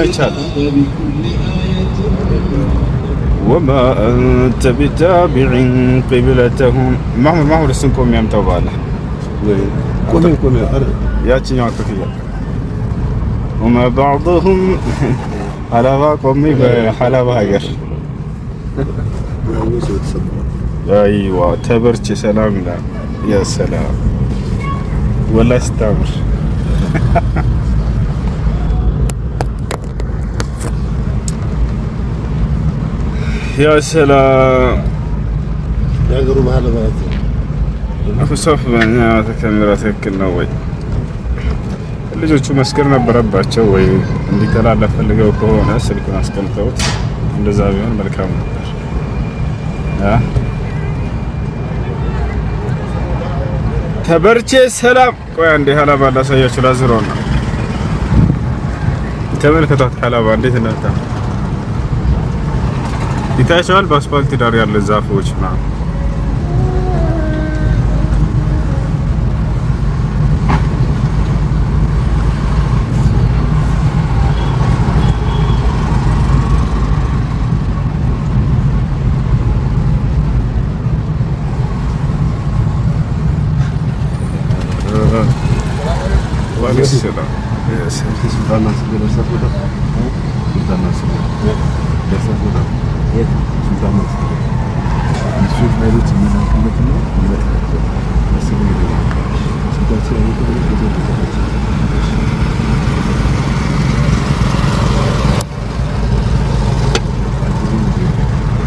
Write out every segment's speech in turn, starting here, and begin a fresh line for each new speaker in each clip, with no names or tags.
ይመቻል። وما أنت بتابع قبلتهم محمود السنكم يمتوا بالله كل يا تشينوا كفيا وما بعضهم على باقومي بحلبة هاجر أيوة تبرتش سلام لا يا سلام والله استمر يا سلام
يا قرب هذا بقى
أخو صف بنا كاميرا تكلنا وي ልጆቹ መስከር ነበረባቸው ወይ እንዲተላለፍ ፈልገው ከሆነ ስልኩን አስቀምጠውት እንደዛ ቢሆን መልካም ነበር። ተበርቼ ሰላም ቆይ አንዴ ሀላባ ላሳያችሁ ላዝረው ነው። ተመልከቷት ሀላባ እንዴት እናታ ይታያቸዋል። በአስፋልት ዳር ያለ ዛፎች ምናምን السلام يا سلام الناس اللي سافروا الناس اللي سافروا الناس نشوف نايروت من كلمتنا بس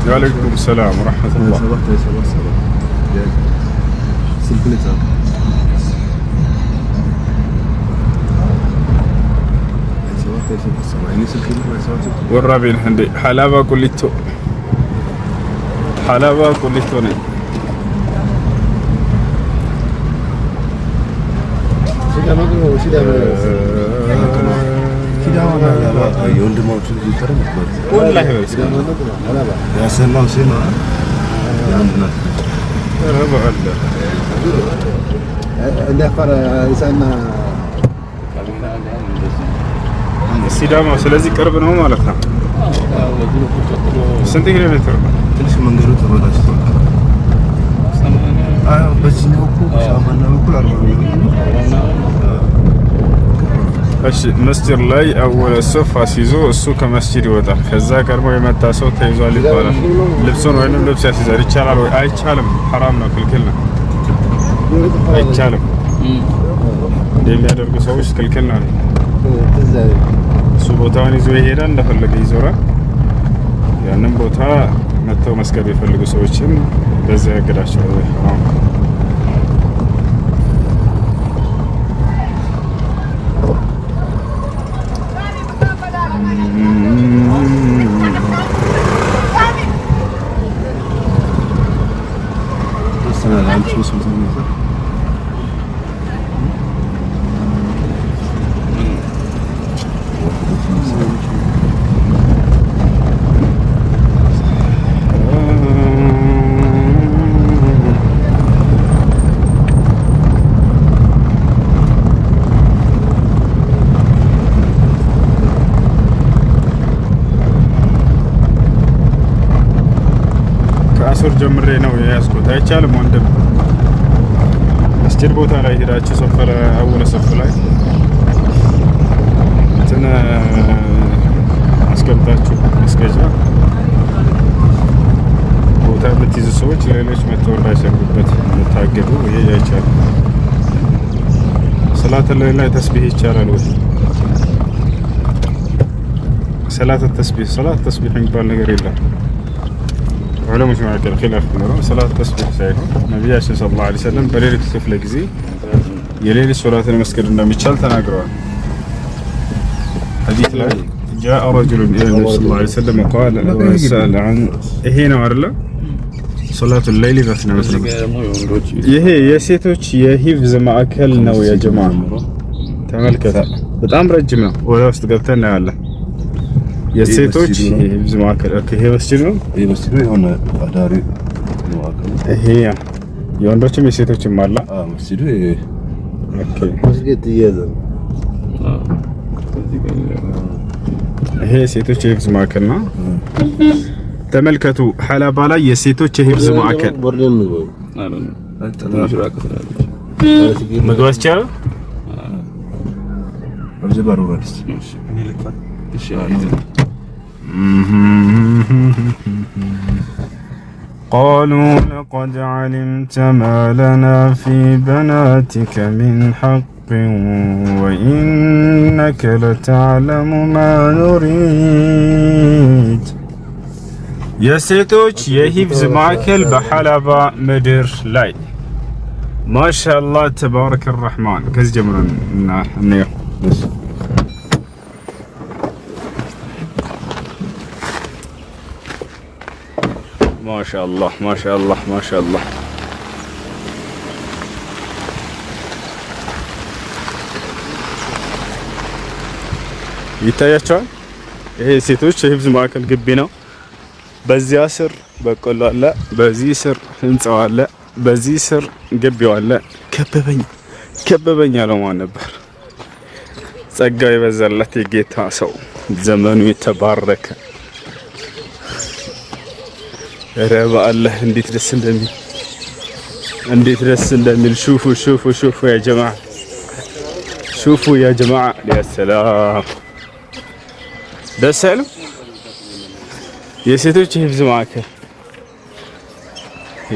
وعليكم السلام ورحمة الله. والرابين عندي حلاوة كليتو حلاوة كليتو ني والله يا سلام سينا عندنا ربع الله
فرع يسمى
ሲዳማ ስለዚህ ቅርብ ነው ማለት ነው። ስንት ኪሎ ሜትር ነው?
ትንሽ መንገዱ ተበላሽቷል። አዎ በዚህ ነው እኮ ሻማና በኩል
እሺ መስጂድ ላይ አወለ ሶፍ አስይዞ እሱ ከመስጂድ ይወጣል። ከዛ ቀድሞ የመጣ ሰው ተይዟል ይባላል። ልብሱን ወይንም ልብስ ያስይዛል። ይቻላል ወይ? አይቻልም። ሐራም ነው፣ ክልክል ነው። አይቻልም። እንደሚያደርጉ ሰዎች ክልክል ነው። እሱ ቦታውን ይዞ ይሄዳል፣ እንደፈለገ ይዞራል። ያንን ቦታ መተው መስገድ የፈልጉ ሰዎችን በዛ ያገዳቸዋል። ጀምሬ ነው ያስኩት። አይቻልም ወንድም መስጂድ ቦታ ላይ ሄዳችሁ ሰፈረ አወለ ሰፍ ላይ እንትን አስቀምጣችሁ መስገጃ ቦታ የምትይዙ ሰዎች ሌሎች መተው እንዳይሰግዱበት የምታገዱ ይሄ አይቻልም። ሰላት ላይ ተስቢህ ይቻላል ወይ? ሰላት ተስቢህ የሚባል ነገር የለም። علماء معك الخلاف كله صلاة التسبيح سايكو النبي صلى الله عليه وسلم بليلة كفل جزي يليل صلاة المسجد النبي تشال تناقروا حديث لا جاء رجل إلى النبي صلى الله عليه وسلم وقال سأل عن هنا ورلا صلاة الليل مثنى مثلا يهي يسيتوش يهيفز معكل نو يا جماعة تعمل كذا بتأمر الجمع ولا استقبتنا على የሴቶች ብዙ ማከለ ይሄ መስጂድ ነው።
ይሄ መስጂድ ነው የሆነ አዳሪ ነው አከለ
ይሄ የወንዶችም የሴቶችም አለ።
መስጂዱ
ኦኬ
መስጊድ ይያዘ
ይሄ የሴቶች የሂፍዝ ማዕከል ነው። ተመልከቱ ሐላባ ላይ የሴቶች የሂፍዝ ማዕከል መግባት ይቻላል። قالوا لقد علمت ما لنا في بناتك من حق وإنك لتعلم ما نريد የሴቶች የሂፍዝ ማዕከል በሐላባ ምድር ላይ ማሻአላህ ተባረከ الرحمن ከዚህ ጀምረን እናየው። ማሻአላህ ማሻአላህ ማሻአላህ ይታያቸዋል። ይሄ የሴቶች የሂፍዝ ማዕከል ግቢ ነው። በዚያ ስር በቆሎ አለ፣ በዚህ ስር ህንጻው አለ፣ በዚህ ስር ግቢው አለ። ከበበኝ ያለው ማን ነበር? ጸጋው የበዛለት የጌታ ሰው ዘመኑ የተባረከ ረባ አላህ እንዴት ደስ እንደሚል ሹፉ ያ ጀማዓ ሹፉ ያ ጀማዓ ያ ሰላም ደስ አይልም? የሴቶች የሂፍዝ ማዕከል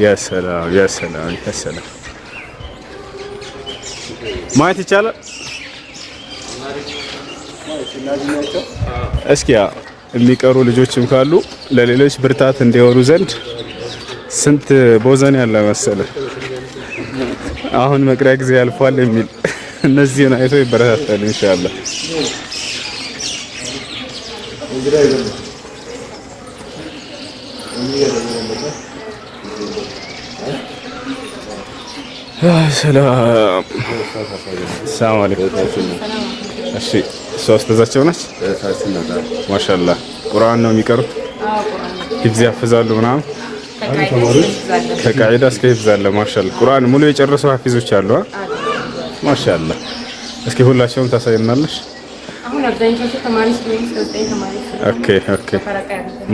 ያ ሰላም ያ ሰላም ያ ሰላም ማየት ይቻላል። እስኪ የሚቀሩ ልጆችም ካሉ ለሌሎች ብርታት እንዲሆኑ ዘንድ ስንት ቦዘን ያለ መሰለ አሁን መቅሪያ ጊዜ ያልፋል የሚል እነዚህን አይቶ ይበረታታል ኢንሻአላህ። ሰላም ሰላም አለይኩም። እሺ ሶስት ተዛቸው ነች። ማሻአላህ ቁርአን ነው የሚቀሩት። ሂፍዝ ያፍዛሉ ምናምን ከቃዒዳ እስከ ሂፍዝ አለ። ማሻአላህ ቁርአን ሙሉ የጨረሱ ሐፊዞች አሉ። ማሻአላህ እስኪ ሁላቸውም ታሳይናለሽ? አሁን አብዛኞቹ ተማሪ ስለሆኑ 9 ተማሪ። ኦኬ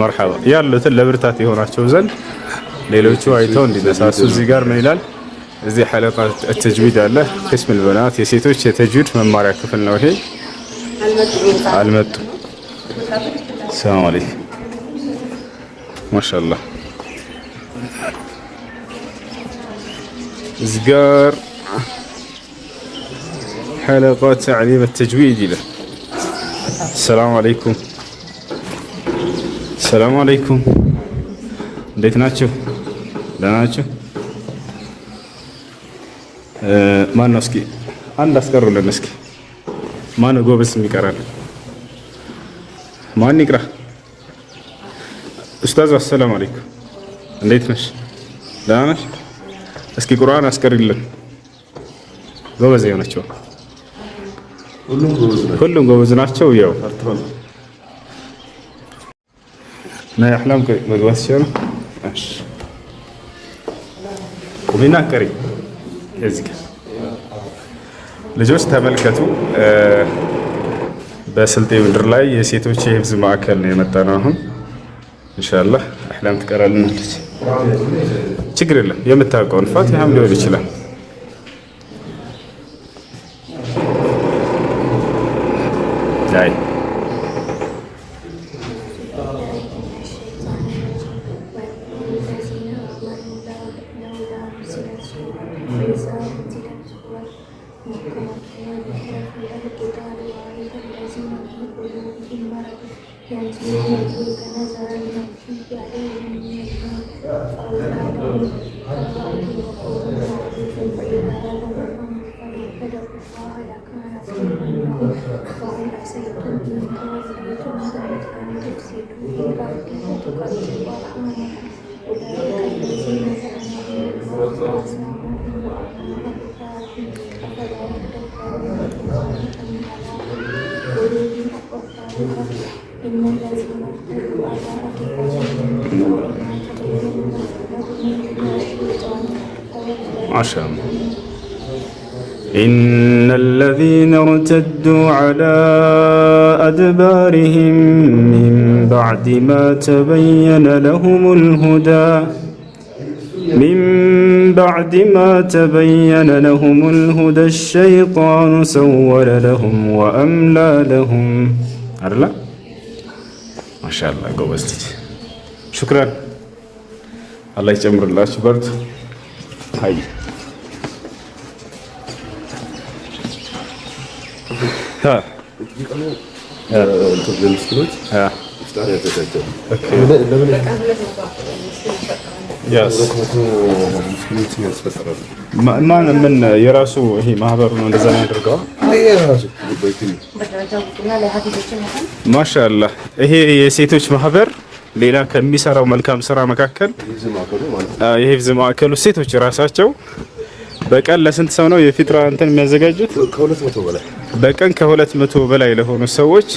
መርሐባ ያሉትን ለብርታት የሆናቸው ዘንድ ሌሎቹ አይተው እንዲነሳሱ። እዚህ ጋር ምን ይላል? እዚህ ሐለቃ ተጅዊድ አለ። ቅስም البنات የሴቶች የተጅዊድ መማሪያ ክፍል ነው ይሄ። አልመጡ ሰላም አለይኩም ማሻአላህ። እዚህ ጋር ሐለቃ ተዕሊም التجويد ይላል። ሰላም አለይኩም ሰላም አለይኩም። እንዴት ናችሁ? ደህና ናችሁ? ማን ነው እስኪ አንድ አስቀሩልን እስኪ ማን ነው ጎበዝ የሚቀራል? ማን ይቅራ? ኡስታዝ አሰላሙ አለይኩም እንዴት ነሽ? ደህና ነሽ? እስኪ ቁርአን አስቀሪልን። ጎበዝ ናቸው፣ ሁሉም ጎበዝ ናቸው። ያው ና ያህላም መግባት ሲሆን እሺ ቁሚና ቀሪ እዚህ ጋር ልጆች ተመልከቱ። በስልጤ ምድር ላይ የሴቶች የሂፍዝ ማዕከል ነው የመጣ ነው። አሁን ኢንሻአላህ አህላም ትቀራልናለች። ችግር የለም የምታውቀውን ፋቲሃም ሊሆን ይችላል። አይ ማሻአላህ إن الذين ارتدوا على أدبارهم من بعد ما تبين لهم الهدى الشيطان سول لهم وأملى لهم. أرلا ما شاء الله قوزت. شكرا الله يجمر الله شبرت. هاي ها ምን የራሱ ይሄ ማህበር ነው እንደዛ ነው ያደርገው። ማሻአላህ ይሄ የሴቶች ማህበር ሌላ ከሚሰራው መልካም ስራ መካከል የሂፍዝ ማዕከሉ ሴቶች ራሳቸው በቀን ለስንት ሰው ነው የፊጥራ እንትን የሚያዘጋጁት? ከ200 በላይ በቀን ከ200 በላይ ለሆኑ ሰዎች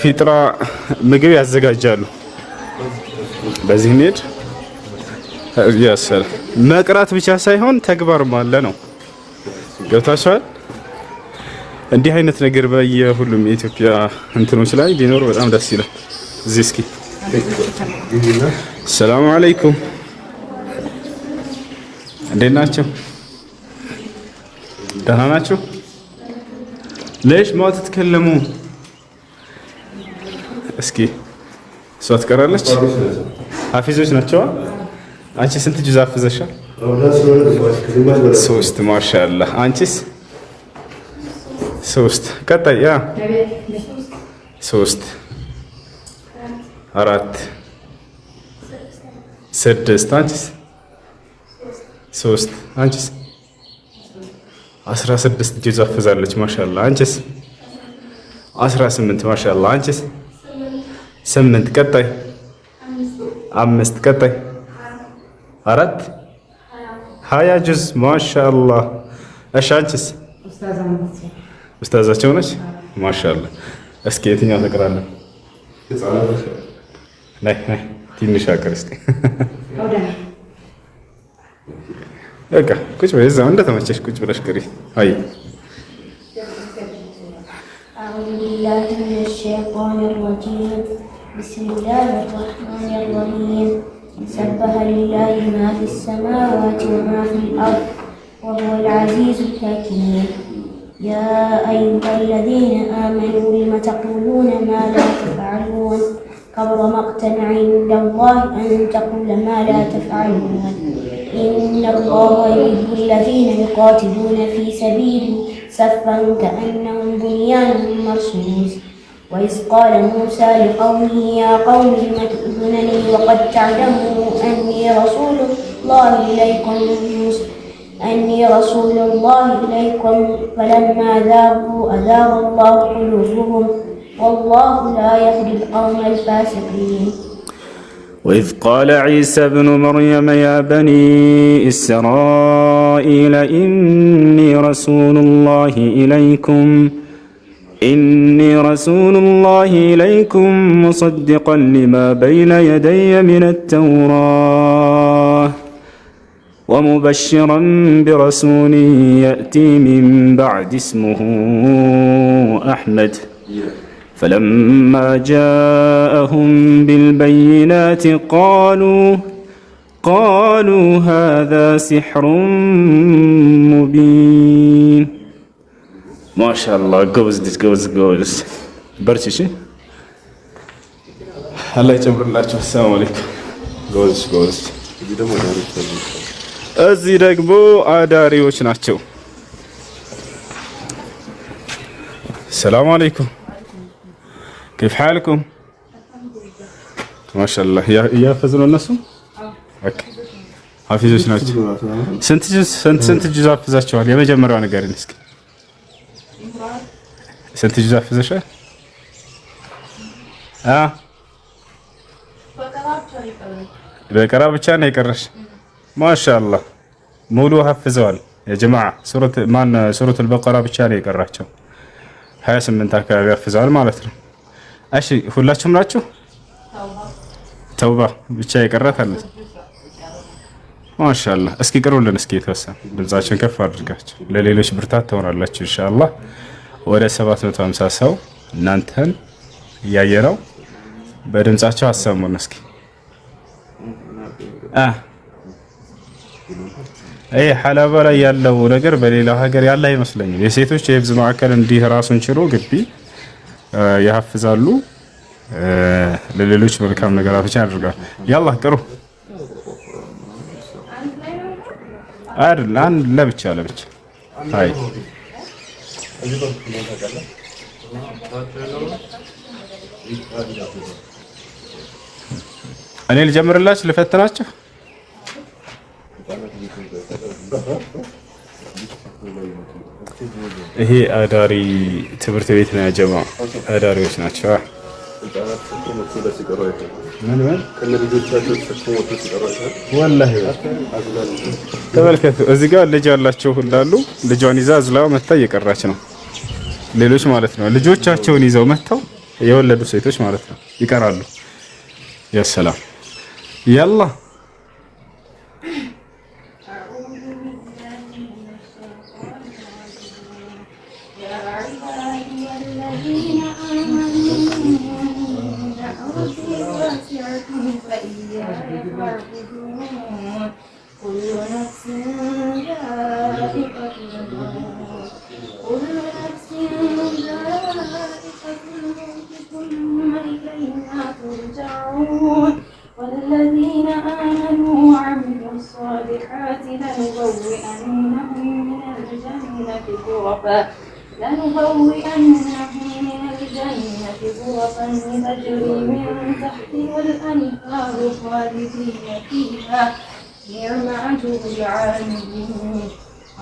ፊጥራ ምግብ ያዘጋጃሉ። በዚህ ሜድ ያሰለ መቅራት ብቻ ሳይሆን ተግባርም አለ ነው። ገብታችኋል? እንዲህ አይነት ነገር በየሁሉም የኢትዮጵያ እንትኖች ላይ ቢኖር በጣም ደስ ይላል። እዚህ እስኪ ሰላም አለይኩም እንዴት ናችሁ? ደህና ናችሁ? ليش ما تتكلمون? እስኪ እሷ ትቀራለች። ሀፊዞች ናቸው። አንቺ ስንት ጁዝ አፍዘሻል? 3 ማሻአላህ። አንቺስ? 3 ቀጣይ 3 4 6 አንቺስ? 3 አንቺስ? 16 ጁዝ አፍዛለች ማሻአላህ። አንቺስ? 18 ማሻአላህ። አንቺስ? 8 ቀጣይ 5 ቀጣይ 4 20 ጁዝ ማሻአላህ። እሺ አንቺስ? ኡስታዛቸው ነች ማሻአላህ። እስኪ የትኛው ተቀራለ? ናይ ትንሽ አቅር እስቲ በቃ ቁጭ በይ እዛው እንደተመቸሽ ቁጭ ብለሽ ቅሪ። አይ
أعوذ بالله من الشيطان الرجيم بسم الله الرحمن الرحيم سبح لله ما في السماوات وما في الأرض وهو العزيز الحكيم يا أيها الذين آمنوا لم تقولون ما لا تفعلون كبر مقتا عند الله أن تقول ما لا تفعلون إن الله يحب الذين يقاتلون في سبيله صفا كأنهم بنيان مرصوص وإذ قال موسى لقومه يا قوم لم تؤذونني وقد تعلموا أني رسول الله إليكم فلما ذاقوا أذاق الله قلوبهم والله لا يهدي القوم الفاسقين.
وإذ قال عيسى ابن مريم يا بني إسرائيل إني رسول الله إليكم مصدقا لما بين يدي من التوراة ومبشرا برسول يأتي من بعد اسمه أحمد فلما جاءهم بالبينات قالوا هذا سحر مبين. ما شاء الله جوز برشي الله يجبر الله. السلام عليكم. جوز እዚህ ደግሞ አዳሪዎች ናቸው። ሰላም አለይኩም كيف حالكم؟ ما شاء الله يحفظون الناس؟ ኦኬ ሐፊዞች ናቸው። ስንት ጁዝ አፍዛቸዋል? የመጀመሪያው ንገሪኝ እስኪ። ስንት ጁዝ አፍዘሻል? በቀራ ብቻ ነው የቀረሽ? ማሻአላህ ሙሉ ሐፍዘዋል። የጀማዓ ሱረቱል በቀራ ብቻ ነው የቀራቸው። 28 አካባቢ አፍዘዋል ማለት ነው። እሺ ሁላችሁም ናችሁ? ተውባ ብቻ የቀራት አለ። ማሻአላህ። እስኪ ቅሩልን እስኪ የተወሰነ ድምጻችሁን ከፍ አድርጋችሁ ለሌሎች ብርታት ትሆናላችሁ ኢንሻአላህ። ወደ 750 ሰው እናንተን እያየ ነው። በድምጻችሁ አሰሙን እስኪ። ይሄ ሐላባ ላይ ያለው ነገር በሌላ ሀገር ያለ አይመስለኝም። የሴቶች የሂፍዝ ማዕከል እንዲህ ራሱን ችሎ ግቢ ያሐፍዛሉ፣ ለሌሎች መልካም ነገራቶችን ያደርጋሉ። ያላህ ቅሩ አይደል? አንድ ለብቻ አይ እኔ ልጀምርላችሁ ልፈትናችሁ። ይሄ አዳሪ ትምህርት ቤት ነው። ያጀማ አዳሪዎች ናቸው። ወላሂ ተመልከቱ። እዚህ ጋር ልጅ ያላቸው ሁሉ ልጇን ይዛ አዝላ መታ እየቀራች ነው። ሌሎች ማለት ነው ልጆቻቸውን ይዘው መተው የወለዱ ሴቶች ማለት ነው ይቀራሉ። ያ ሰላም ያላ
والذين آمنوا وعملوا الصالحات لنبوئنهم من الجنة غرفا تجري من تحتها الأنهار خالدين فيها نعم أجر العاملين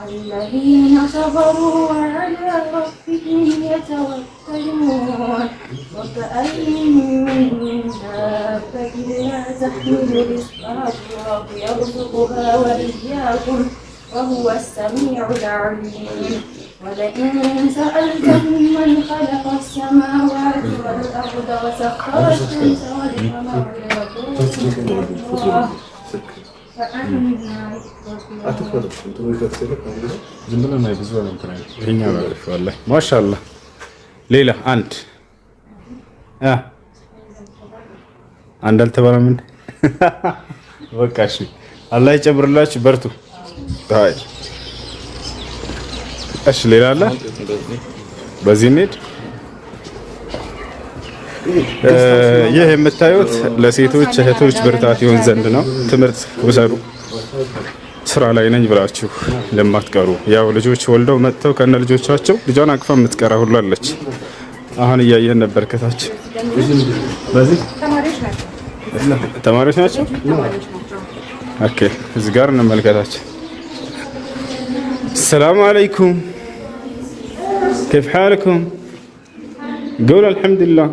الذين صبروا وعلى ربهم يتوكلون وكأين من دابة لا تحمل رزقها الله يرزقها وإياكم وهو السميع العليم ولئن سألتهم من خلق السماوات والأرض وسخر الشمس والقمر ليقولون
ማሻአላህ። ሌላ አንድ አልተባለም። በቃ እሺ፣ አላህ ይጨምርላችሁ፣ በርቱ። እሺ፣ ሌላ አለ። በዚህ እንሂድ። ይህ የምታዩት ለሴቶች እህቶች ብርታት ይሆን ዘንድ ነው። ትምህርት ውሰዱ። ስራ ላይ ነኝ ብላችሁ ለማትቀሩ ያው ልጆች ወልደው መጥተው ከነ ልጆቻቸው ልጇን አቅፋ የምትቀራ ሁሉ አለች። አሁን እያየን ነበር ከታች። በዚህ ተማሪዎች ናቸው። ኦኬ፣ እዚህ ጋር እንመልከታቸው። السلام عليكم كيف حالكم؟ قول الحمد لله.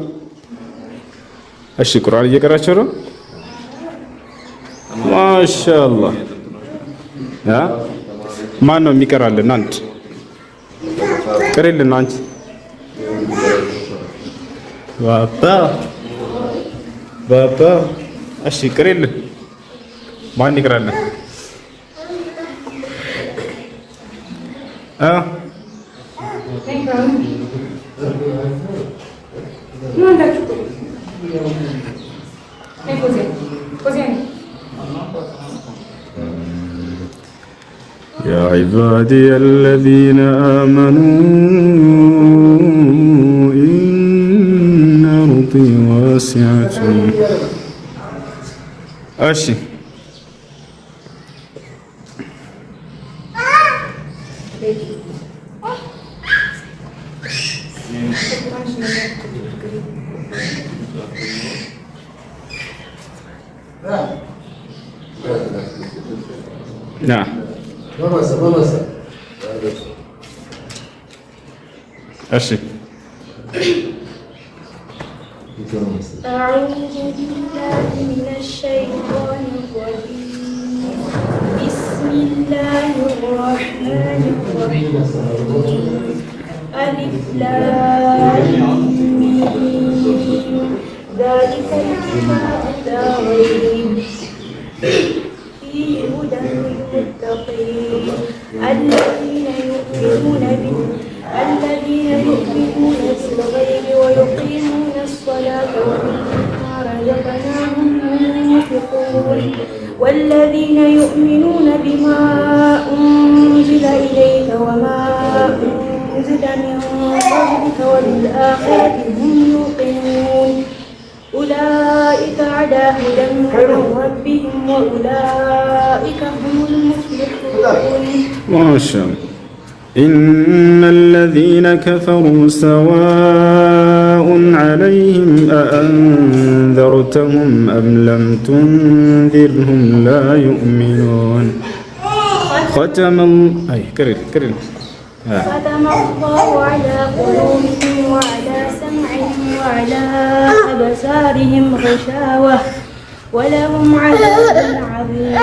እሺ፣ ቁርአን እየቀራችሁ ነው? ማሻአላህ። ማን ነው የሚቀራልን? አንድ ቅሪልን አንቺ ባባ። እሺ፣ ቅሪልን። ማን ይቀራልን? يا عبادي الذين آمنوا إن أرضي واسعة. أشي نعم. أشي
أعوذ بالله من الشيطان الرجيم بسم الله الرحمن الرحيم ألف لام ميم ذلك الكتاب لا ريب فيه هدى الذين يؤمنون بالغيب ويقيمون الصلاة ومما رزقناهم ينفقون والذين يؤمنون بما أنزل إليك وما أنزل من قبلك وبالآخرة هم يوقنون أولئك على هدى من ربهم وأولئك هم المفلحون.
ما شاء الله. إن الذين كفروا سواء عليهم أأنذرتهم أم لم تنذرهم لا يؤمنون. ختم
الله على قلوبهم وعلى سمعهم وعلى أبصارهم غشاوة ولهم عذاب عظيم.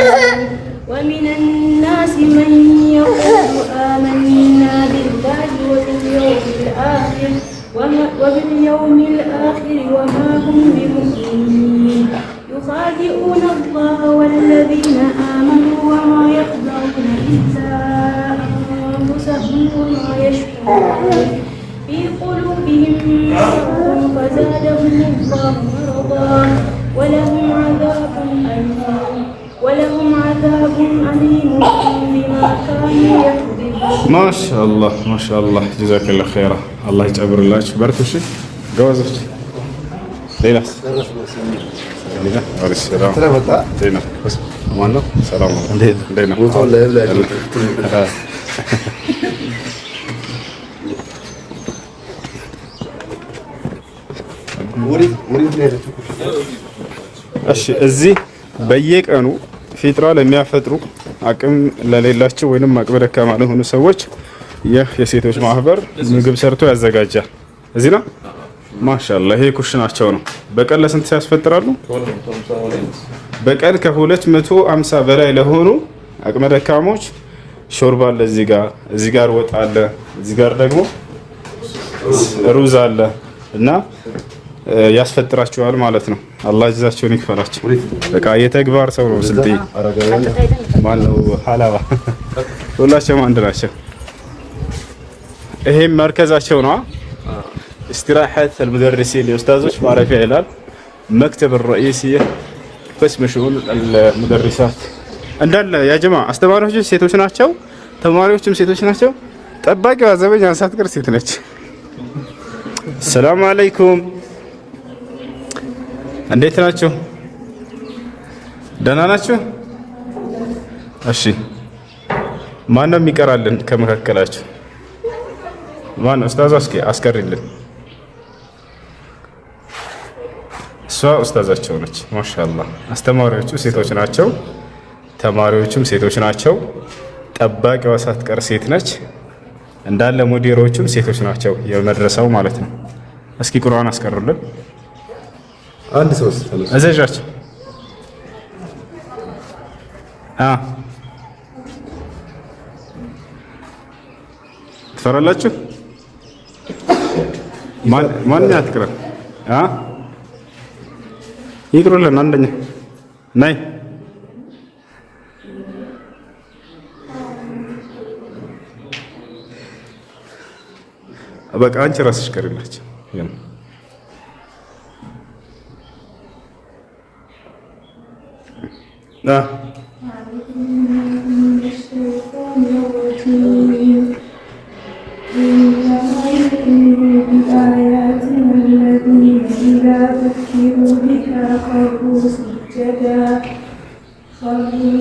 ومن الناس من يقول آمنا بالله وباليوم الآخر وما هم بمؤمنين يخادعون الله والذين آمنوا وما يخدعون إلا أنفسهم وما يشعرون في قلوبهم مرض فزادهم الله مرضا ولهم عذاب أليم بما كانوا يكذبون.
ما شاء الله ما شاء الله جزاك الله خيرا. الله يجبر الله بارك فيك. جوازك ليلى ليلى عليه السلام ليلى بس مالك سلام ليلى እሺ እዚህ በየቀኑ ፊጥራ ለሚያፈጥሩ አቅም ለሌላቸው ወይንም አቅመ ደካማ ለሆኑ ሰዎች ይህ የሴቶች ማህበር ምግብ ሰርቶ ያዘጋጃል። እዚህ ነው ማሻአላህ። ይሄ ኩሽናቸው ነው። በቀን ለስንት ያስፈጥራሉ? በቀን ከ250 በላይ ለሆኑ አቅመ ደካሞች ሾርባ አለ። እዚህ ጋር ወጥ አለ። እዚህ ጋር ደግሞ ሩዝ አለ እና ያስፈጥራቸዋል ማለት ነው። አላህ ጀዛቸውን ይክፈላቸው። በቃ የተግባር ሰው ነው። ስልጤ ማነው ሐላባ ሁላቸውም አንድ ናቸው። ይሄም መርከዛቸው ነው። استراحة المدرسين الأستاذ معرفة إلال مكتب الرئيسي قسم شؤون المدرسات عندنا يا جماعة استماروا شو سيتوش ناتشوا تماروا شو سيتوش ناتشوا طباقي وزبي جان ساتكر سيتناش. السلام عليكم እንዴት ናችሁ? ደህና ናችሁ? እሺ ማን ነው የሚቀራልን ከመካከላችሁ? ማን ኡስታዝ አስቀሪልን። እሷ ኡስታዛቸው ነች። ማሻአላህ አስተማሪዎቹ ሴቶች ናቸው፣ ተማሪዎቹም ሴቶች ናቸው። ጠባቂዋ ሳትቀር ሴት ነች። እንዳለ ሞዴሮቹም ሴቶች ናቸው፣ የመድረሳው ማለት ነው። እስኪ ቁርአን አስቀሩልን።
አንድ ሰው
እዘዣቸው ትፈራላችሁ? ማን ያትቅራ? ይቅሩልን። አንደኛ ናይ በቃ አንቺ ራስሽ ቀሪላችሁ።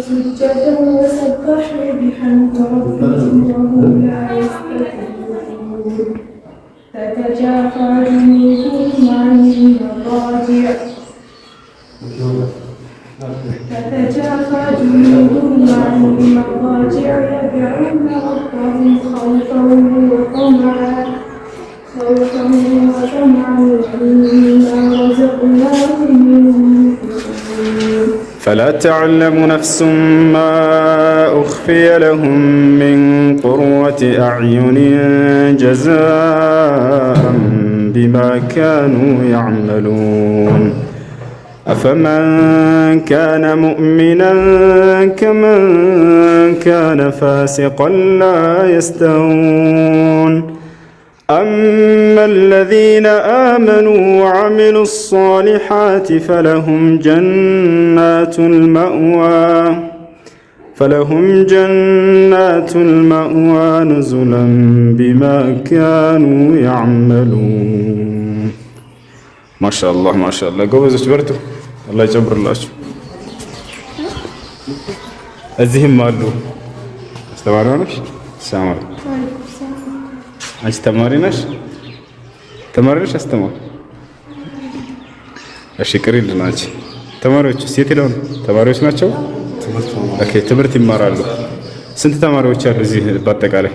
سجدا وسبحوا بحمد ربهم وهم لا يستكبرون تتجافى جنوبهم عن المضاجع يدعون ربهم خوفا وطمعا ومما رزقناهم ينفقون
فلا تعلم نفس ما أخفي لهم من قرة أعين جزاء بما كانوا يعملون أفمن كان مؤمنا كمن كان فاسقا لا يستوون أما الذين آمنوا وعملوا الصالحات فلهم جنات المأوى نزلا بما كانوا يعملون. ما شاء الله ما شاء الله ጎበዞች በርቱ። አላህ ይጨምርላችሁ። እዚህም አሉ አስተማሪ ነሽ? ሰማሪ አንቺ ተማሪ ነሽ? ተማሪ ነሽ? አስተማሪ እሺ፣ ቅሪልን አንቺ ተማሪዎች ሴት ይላሉ ተማሪዎች ናቸው። ኦኬ፣ ትምህርት ይማራሉ። ስንት ተማሪዎች አሉ እዚህ? በአጠቃላይ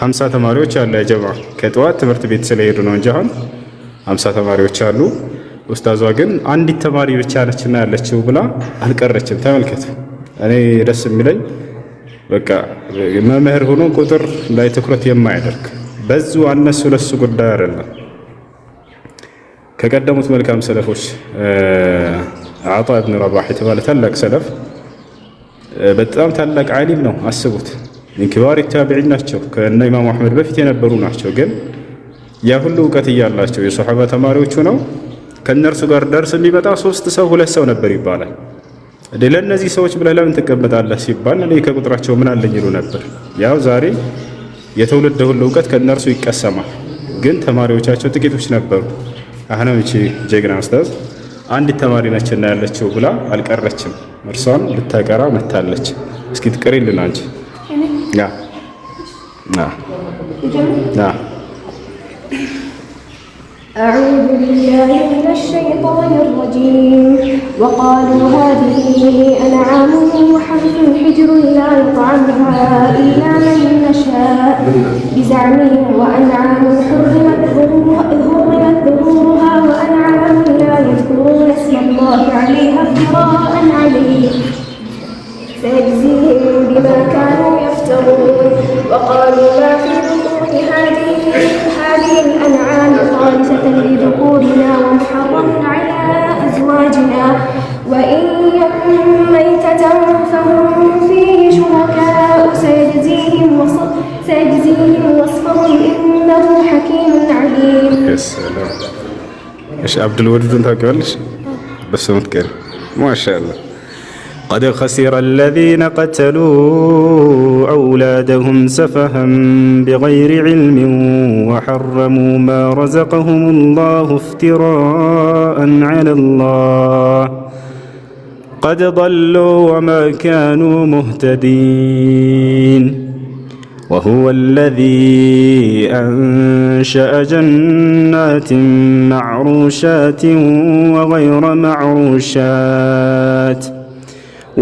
50 ተማሪዎች አሉ። ያ ጀማ ከጠዋት ትምህርት ቤት ስለሄዱ ነው እንጂ አሁን 50 ተማሪዎች አሉ። ኡስታዟ ግን አንዲት ተማሪ ብቻ ነችና ያለችው ብላ አልቀረችም። ተመልከቱ። እኔ ደስ የሚለኝ በቃ መምህር ሆኖ ቁጥር ላይ ትኩረት የማያደርግ በዙ አነሱ ለሱ ጉዳይ አይደለም። ከቀደሙት መልካም ሰለፎች አጣ ኢብኑ ረባህ የተባለ ታላቅ ሰለፍ በጣም ታላቅ ዓሊም ነው። አስቡት ኢንኪባር ታቢዒን ናቸው። ከእነ ኢማሙ አህመድ በፊት የነበሩ ናቸው። ግን ያ ሁሉ እውቀት እያላቸው የሶሐባ ተማሪዎቹ ነው። ከነርሱ ጋር ደርስ የሚመጣ 3 ሰው 2 ሰው ነበር ይባላል። ለእነዚህ ሰዎች ብለህ ለምን ትቀመጣለህ ሲባል እኔ ከቁጥራቸው ምን አለኝ ይሉ ነበር። ያው ዛሬ የትውልድ ሁሉ እውቀት ከነርሱ ይቀሰማል። ግን ተማሪዎቻቸው ጥቂቶች ነበሩ። አሁን እቺ ጀግና ኡስታዝ አንዲት ተማሪ ነችና ያለችው ብላ አልቀረችም። እርሷን ልታቀራ መታለች። እስኪ ትቀሪልን አንቺ።
أعوذ بالله من الشيطان الرجيم وقالوا هذه أنعام وحرث حجر لا يطعمها إلا من نشاء بزعمهم وأنعام حرمت ظهورها وأنعام لا يذكرون اسم الله عليها افتراء عليه سيجزيهم بما كانوا يفترون وقالوا ما في بطون هذه الأنعام خالصة لذكورنا ومحرم على أزواجنا وإن يكن ميتة فهم فيه شركاء سيجزيهم وصفهم إنه حكيم عليم.
يا سلام. ايش عبد الودود انت قالش بس متكر ما شاء الله. قد خسر الذين قتلوا أولادهم سفها بغير علم وحرموا ما رزقهم الله افتراء على الله قد ضلوا وما كانوا مهتدين وهو الذي أنشأ جنات معروشات وغير معروشات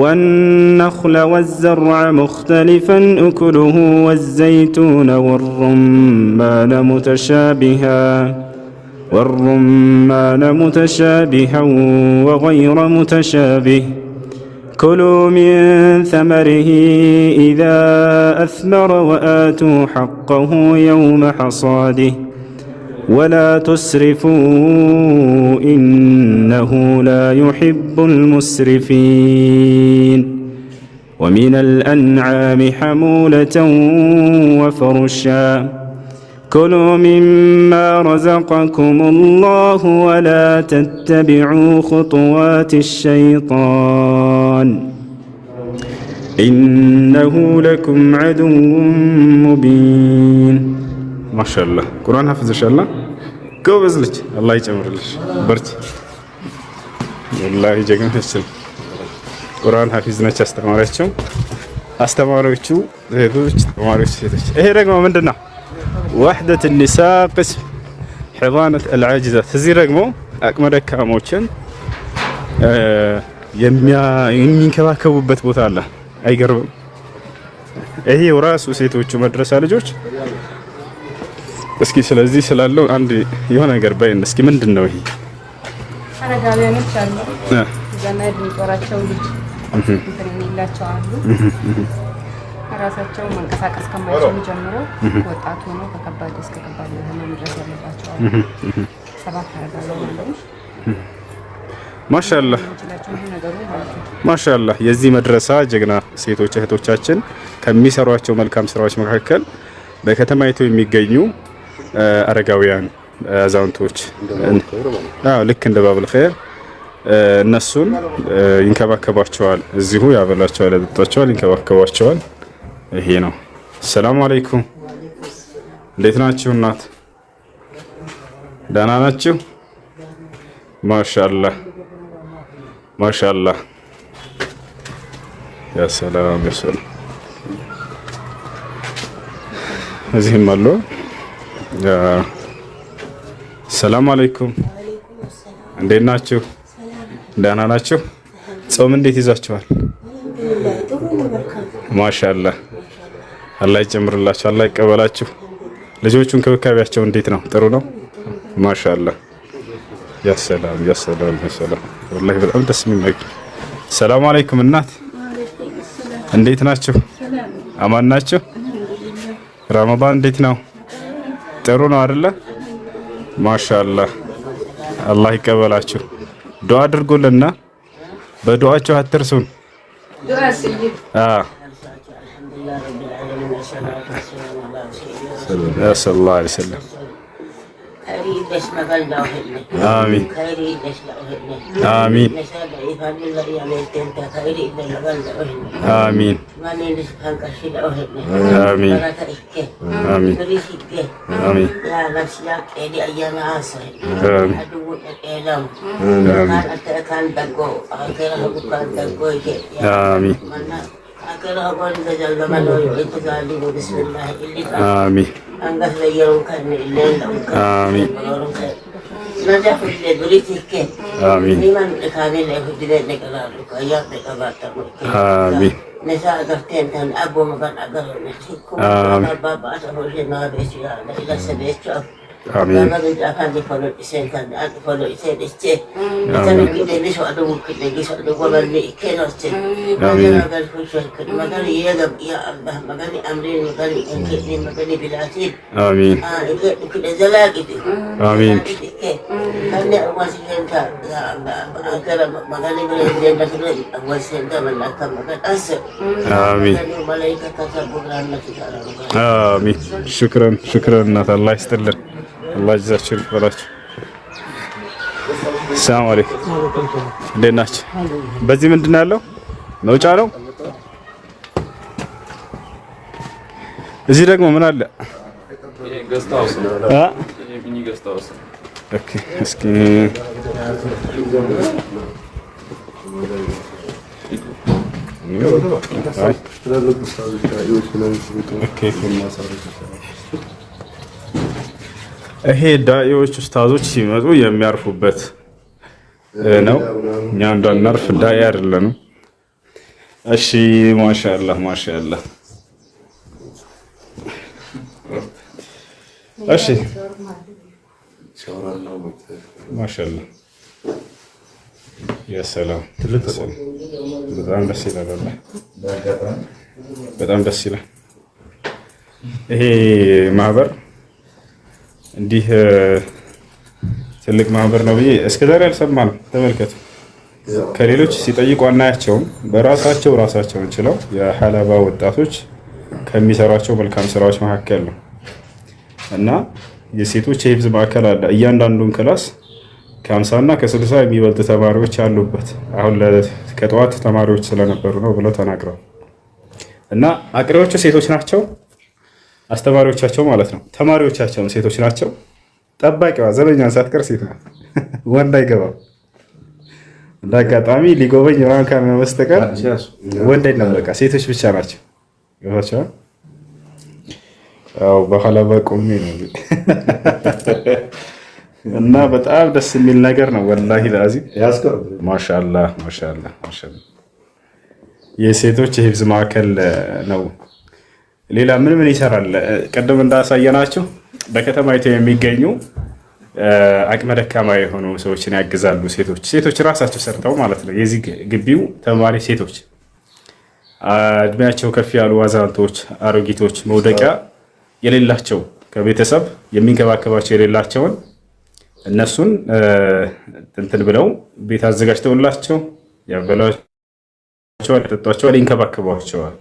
والنخل والزرع مختلفا أكله والزيتون والرمان متشابها وغير متشابه كلوا من ثمره إذا أثمر وآتوا حقه يوم حصاده ولا تسرفوا إنه لا يحب المسرفين ومن الأنعام حمولة وفرشا كلوا مما رزقكم الله ولا تتبعوا خطوات الشيطان إنه لكم عدو مبين. ما شاء الله ቁርአን ሐፍዝ ኢንሻአላህ ጎበዝ ልጅ አላህ ይጨምርልሽ። በርቺ ወላሂ ጀግና ነች። ቁርአን ሐፊዝ ነች። አስተማሪዎቹ ሴቶች፣ ተማሪዎች ሴቶች። ይሄ ደግሞ ምንድነው? ወህደት النساء قسم حضانة العاجزات። እዚህ ደግሞ አቅመ ደካሞችን የሚንከባከቡበት ቦታ አለ። አይገርምም? ይሄ ራሱ ሴቶቹ መድረሳ ልጆች። እስኪ ስለዚህ ስላለው አንድ የሆነ ነገር ባይን እስኪ ምንድነው ይሄ? አረጋውያኖች አሉ ዘመድ የሚጦራቸው ልጅ እንተንላቸው አሉ። ራሳቸው መንቀሳቀስ ከማይችሉ ጀምሮ ወጣቱ ነው ከከባድ እስከ ከባድ ህመም ድረስ ያለባቸው አሉ። ሰባት አረጋውያኖች ማሻአላህ ማሻአላህ። የዚህ መድረሳ ጀግና ሴቶች እህቶቻችን ከሚሰሯቸው መልካም ስራዎች መካከል በከተማይቱ የሚገኙ አረጋውያን አዛውንቶች ልክ እንደ ባብል ኸይር እነሱን ይንከባከባቸዋል። እዚሁ ያበላቸዋል፣ ያጠጣቸዋል፣ ይንከባከባቸዋል። ይሄ ነው። ሰላም አለይኩም። እንዴት ናችሁ እናት? ደህና ናችሁ? ማሻአላህ ማሻአላህ። ያ ሰላም ያ ሰላም። እዚህም አሉ። ሰላም አለይኩም። እንዴት ናችሁ? ደህና ናችሁ? ጾም እንዴት ይዛችኋል? ማሻአላህ። አላህ ይጨምርላችሁ፣ አላህ ይቀበላችሁ። ልጆቹ እንክብካቤያቸው እንዴት ነው? ጥሩ ነው? ማሻአላህ። ያ ሰላም ያ ሰላም ያ ሰላም። ወላሂ በጣም ደስ የሚል ነገር። ሰላም አለይኩም እናት፣ እንዴት ናችሁ? አማን ናችሁ? ረመዳን እንዴት ነው? ጥሩ ነው አይደለ? ማሻአላህ። አላህ ይቀበላችሁ። ዱዓ አድርጉልና በዱዓችሁ አትርሱን። ሰለላሁ ዐለይሂ ወሰለም። آمين آمين آمين آمين آمين آمين آمين آمين آمين آمين آمين نساء قرتين كان أبو مكان أقرر نحكيكم بابا أسأله شيء إلى سبيت آمين بابا بنت أكان يفعلوا الإسان كان يفعلوا الإسان إستيه مثلا كده ليش وعدو كده ليش وعدو قبل لي كده إستيه آمين ما قال كل شيء ما قال يجب يا الله ما قال أمرين ما قال إنكلين ما قال بلاتين آمين كده زلاقتي آمين كان أول شيء كان يا الله أكرم ما قال بلاتين لكن أول شيء كان من أكرم ما قال أسر آمين ملائكة تسبح لنا آمين شكرا شكرا الله يستر الله يجزاك ይበላችሁ። ሰላም አለይኩም። እንዴት ናችሁ? በዚህ ምንድን ነው ያለው? መውጫ ነው። እዚህ ደግሞ ምን አለ? ኦኬ እስኪ ይሄ ዳኢዎች ኡስታዞች ሲመጡ የሚያርፉበት ነው። እኛ እንዳናርፍ ዳኢ አይደለንም። እሺ ማሻአላህ ማሻአላህ። እሺ ማሻአላህ ያ ሰላም። በጣም ደስ ይላል። በጣም ደስ ይላል። ይሄ ማህበር እንዲህ ትልቅ ማህበር ነው ብዬ እስከዛሬ አልሰማንም። ተመልከቱ፣ ከሌሎች ሲጠይቁ አናያቸውም። በራሳቸው ራሳቸውን ችለው የሐላባ ወጣቶች ከሚሰሯቸው መልካም ስራዎች መካከል ነው እና የሴቶች የሂፍዝ ማዕከል አለ። እያንዳንዱን ክላስ ከ50 እና ከ60 የሚበልጥ ተማሪዎች አሉበት። አሁን ከጠዋት ተማሪዎች ስለነበሩ ነው ብለው ተናግረዋል። እና አቅሪዎቹ ሴቶች ናቸው፣ አስተማሪዎቻቸው ማለት ነው። ተማሪዎቻቸውም ሴቶች ናቸው። ጠባቂዋ ዘበኛን ሳትቀር ሴት ናት። ወንድ አይገባም። እንደ አጋጣሚ ሊጎበኝ ምናምን ካልሆነ በስተቀር ወንድ አይደለም። በቃ ሴቶች ብቻ ናቸው። ገባችኋል? አዎ በኋላ በቁሜ ነው እና በጣም ደስ የሚል ነገር ነው። ወላሂ ለአዚ ማሻአላህ ማሻአላህ ማሻአላህ የሴቶች የሂፍዝ ማዕከል ነው። ሌላ ምን ምን ይሰራል? ቀደም እንዳሳየናችሁ በከተማይቱ የሚገኙ አቅመ ደካማ የሆኑ ሰዎችን ያግዛሉ። ሴቶች ራሳቸው ሰርተው ማለት ነው። የዚህ ግቢው ተማሪ ሴቶች እድሜያቸው ከፍ ያሉ አዛውንቶች፣ አሮጊቶች፣ መውደቂያ የሌላቸው ከቤተሰብ የሚንከባከባቸው የሌላቸውን እነሱን እንትን ብለው ቤት አዘጋጅተውላቸው ያበላቸዋል፣ ያጠጧቸዋል፣ ይንከባከቧቸዋል።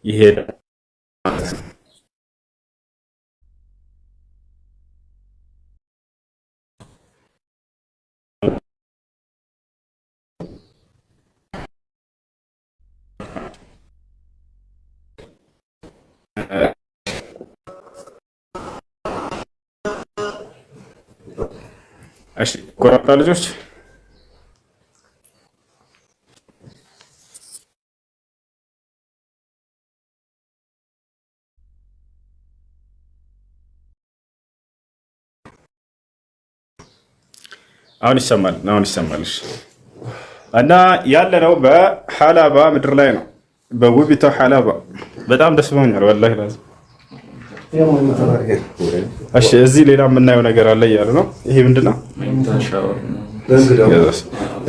ይሄዳል። እሺ ቆራጣ ልጆች አሁን ይሰማል። እና ያለ ነው በሐላባ ምድር ላይ ነው፣ በውቢቷ ሐላባ። በጣም ደስ ብሎኛል ወላሂ ላዝ። እሺ እዚህ ሌላ የምናየው ነገር አለ እያሉ ነው። ይሄ ምንድን ነው?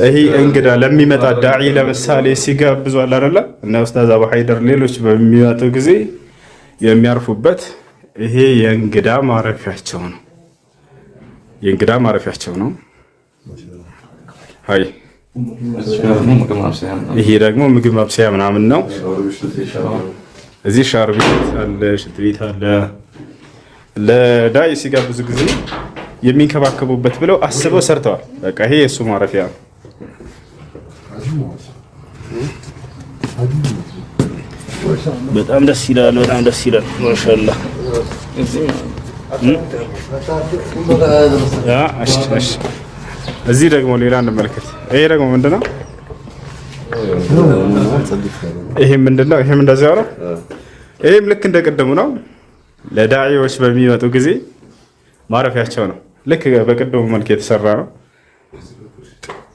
ይሄ እንግዳ ለሚመጣ ዳዒ ለምሳሌ ሲጋብዙ አለ አይደለ? እና ኡስታዝ አቡ ሀይደር ሌሎች በሚመጡ ጊዜ የሚያርፉበት ይሄ የእንግዳ ማረፊያቸው ነው። የእንግዳ ማረፊያቸው ነው። አይ ይሄ ደግሞ ምግብ ማብሰያ ምናምን ነው። እዚህ ሻወር ቤት አለ፣ ሽንት ቤት አለ። ለዳይ ሲጋብዙ ጊዜ የሚንከባከቡበት ብለው አስበው ሰርተዋል። በቃ ይሄ የእሱ ማረፊያ ነው። በጣም ደስ ይላል። ማሻአላህ። እዚህ ደግሞ ሌላ እንመልከት። ይሄ ደግሞ ምንድነው? ይሄም ምንድነው? ይሄም እንደዚያው ነው። ይሄም ልክ እንደቀደሙ ነው። ለዳዒዎች በሚመጡ ጊዜ ማረፊያቸው ነው። ልክ በቀደሙ መልክ የተሰራ ነው።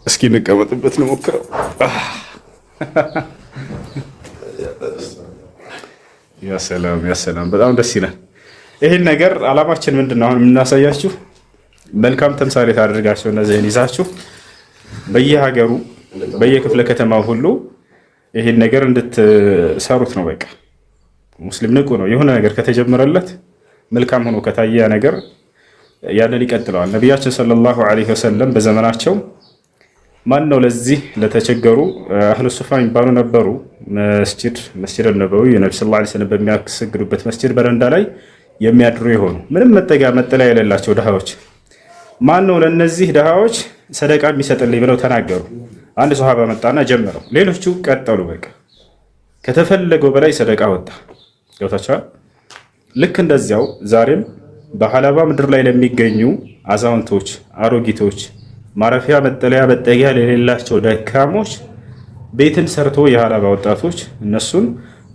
እስኪ እንቀመጥበት ነው ሞክረው። ያ ሰላም በጣም ደስ ይላል። ይሄን ነገር አላማችን ምንድነው? አሁን የምናሳያችሁ መልካም ተምሳሌት አድርጋችሁ እነዚህን ይዛችሁ በየሀገሩ በየክፍለ ከተማው ሁሉ ይሄን ነገር እንድትሰሩት ነው። በቃ ሙስሊም ንቁ ነው። የሆነ ነገር ከተጀመረለት መልካም ሆኖ ከታየ ነገር ያንን ይቀጥለዋል። ነቢያችን ሰለላሁ ዐለይሂ ወሰለም በዘመናቸው ማን ነው ለዚህ ለተቸገሩ አህሉ ሱፋ የሚባሉ ነበሩ። መስጂድ ነበዊ የነብዩ ሰለላሁ ዐለይሂ ወሰለም በሚያሰግዱበት መስጂድ በረንዳ ላይ የሚያድሩ የሆኑ ምንም መጠለያ የሌላቸው ድሃዎች ማን ነው ለነዚህ ድሃዎች ሰደቃ የሚሰጥልኝ ብለው ተናገሩ። አንድ ሱሐባ መጣና ጀመረው። ሌሎቹ ቀጠሉ። በቃ ከተፈለገው በላይ ሰደቃ ወጣ። ገብታችኋል? ልክ እንደዚያው ዛሬም በሐላባ ምድር ላይ ለሚገኙ አዛውንቶች፣ አሮጊቶች ማረፊያ መጠጊያ ለሌላቸው ደካሞች ቤትን ሰርቶ የሐላባ ወጣቶች እነሱን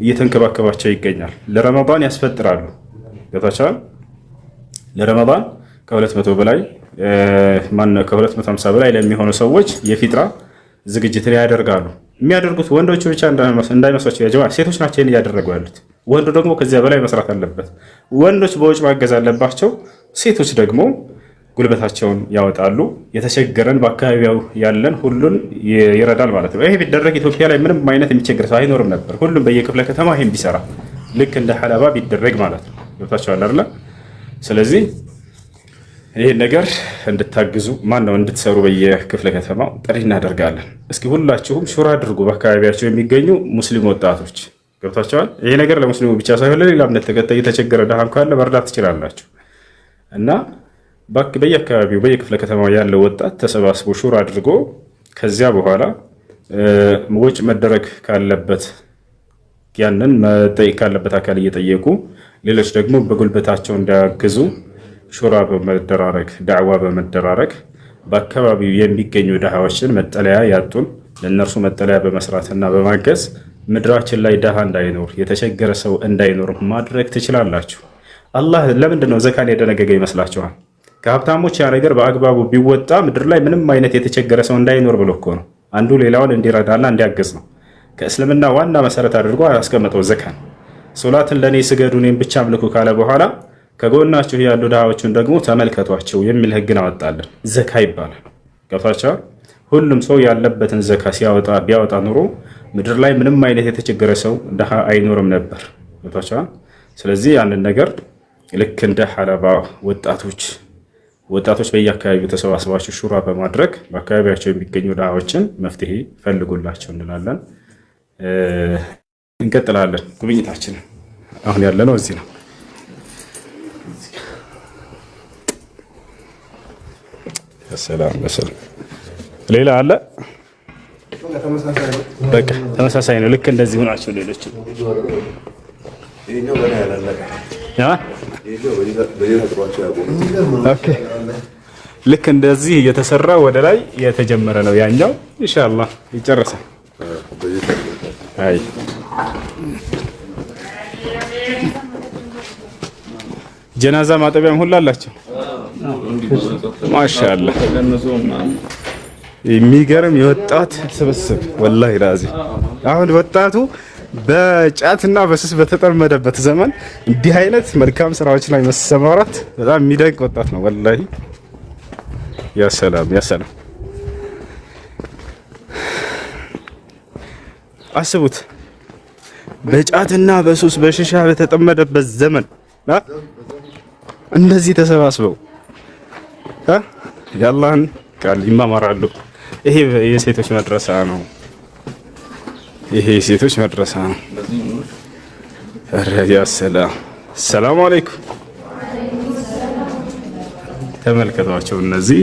እየተንከባከባቸው ይገኛል። ለረመዳን ያስፈጥራሉ። ገብታችኋል? ለረመዳን ከ200 በላይ ከ250 በላይ ለሚሆኑ ሰዎች የፊጥራ ዝግጅት ያደርጋሉ። የሚያደርጉት ወንዶቹ ብቻ እንዳይመስላቸው ያጀማ ሴቶች ናቸው እያደረጉ ያሉት። ወንዱ ደግሞ ከዚያ በላይ መስራት አለበት። ወንዶች በውጭ ማገዝ አለባቸው። ሴቶች ደግሞ ጉልበታቸውን ያወጣሉ። የተቸገረን በአካባቢው ያለን ሁሉን ይረዳል ማለት ነው። ይሄ ቢደረግ ኢትዮጵያ ላይ ምንም አይነት የሚቸገር ሰው አይኖርም ነበር። ሁሉም በየክፍለ ከተማ ይሄን ቢሰራ ልክ እንደ ሐላባ ቢደረግ ማለት ነው። ገብታችኋል አይደል? ስለዚህ ይሄን ነገር እንድታግዙ እንድትሰሩ በየክፍለ ከተማው ጥሪ እናደርጋለን። እስኪ ሁላችሁም ሹራ አድርጉ። በአካባቢያቸው የሚገኙ ሙስሊም ወጣቶች ገብታችኋል። ይሄ ነገር ለሙስሊሙ ብቻ ሳይሆን ለሌላ እምነት ተከታይ የተቸገረ ድሃም ካለ መርዳት ትችላላችሁ እና በየአካባቢው በየክፍለ ከተማው ያለው ወጣት ተሰባስቦ ሹራ አድርጎ ከዚያ በኋላ ወጭ መደረግ ካለበት ያንን መጠየቅ ካለበት አካል እየጠየቁ ሌሎች ደግሞ በጉልበታቸው እንዲያግዙ ሹራ በመደራረግ ዳዕዋ በመደራረግ በአካባቢው የሚገኙ ድሃዎችን መጠለያ ያጡን ለእነርሱ መጠለያ በመስራትና በማገዝ ምድራችን ላይ ድሃ እንዳይኖር የተቸገረ ሰው እንዳይኖር ማድረግ ትችላላችሁ። አላህ ለምንድን ነው ዘካን የደነገገ ይመስላችኋል? ከሀብታሞች ያ ነገር በአግባቡ ቢወጣ ምድር ላይ ምንም አይነት የተቸገረ ሰው እንዳይኖር ብሎ እኮ ነው። አንዱ ሌላውን እንዲረዳና እንዲያገዝ ነው። ከእስልምና ዋና መሰረት አድርጎ ያስቀመጠው ዘካን። ሶላትን ለእኔ ስገዱ እኔም ብቻ አምልኩ ካለ በኋላ ከጎናችሁ ያሉ ድሃዎችን ደግሞ ተመልከቷቸው የሚል ህግን አወጣለን። ዘካ ይባላል። ገብታችኋል? ሁሉም ሰው ያለበትን ዘካ ቢያወጣ ኑሮ ምድር ላይ ምንም አይነት የተቸገረ ሰው ድሃ አይኖርም ነበር። ገብታችኋል? ስለዚህ ያንን ነገር ልክ እንደ ሐለባ ወጣቶች በየአካባቢው ተሰባስባችሁ ሹራ በማድረግ በአካባቢያቸው የሚገኙ ድሃዎችን መፍትሄ ፈልጉላቸው እንላለን። እንቀጥላለን ጉብኝታችን። አሁን ያለነው እዚህ ነው። ሰላም በሰላም ሌላ አለ። በቃ ተመሳሳይ ነው። ልክ እንደዚህ ሆናቸው ሌሎች ልክ እንደዚህ እየተሰራ ወደ ላይ የተጀመረ ነው። ያኛው ኢንሻአላህ ይጨርሳል። አይ ጀናዛ ማጠቢያም ሁሉ አላቸው። ማሻአላህ የሚገርም የወጣት ስብስብ ወላሂ ራዚ። አሁን ወጣቱ በጫትና በስስ በተጠመደበት ዘመን እንዲህ አይነት መልካም ስራዎች ላይ መሰማራት በጣም የሚደንቅ ወጣት ነው ወላሂ። ያ ሰላም ያ ሰላም። አስቡት በጫትና በሱስ በሽሻ በተጠመደበት ዘመን እንደዚህ ተሰባስበው የአላህን ቃል ይማማራሉ። ይሄ የሴቶች መድረሳ ነው። ይሄ የሴቶች መድረሳ ነው። ያ ሰላም። ሰላም አለይኩም። ተመልከቷቸው። እነዚህ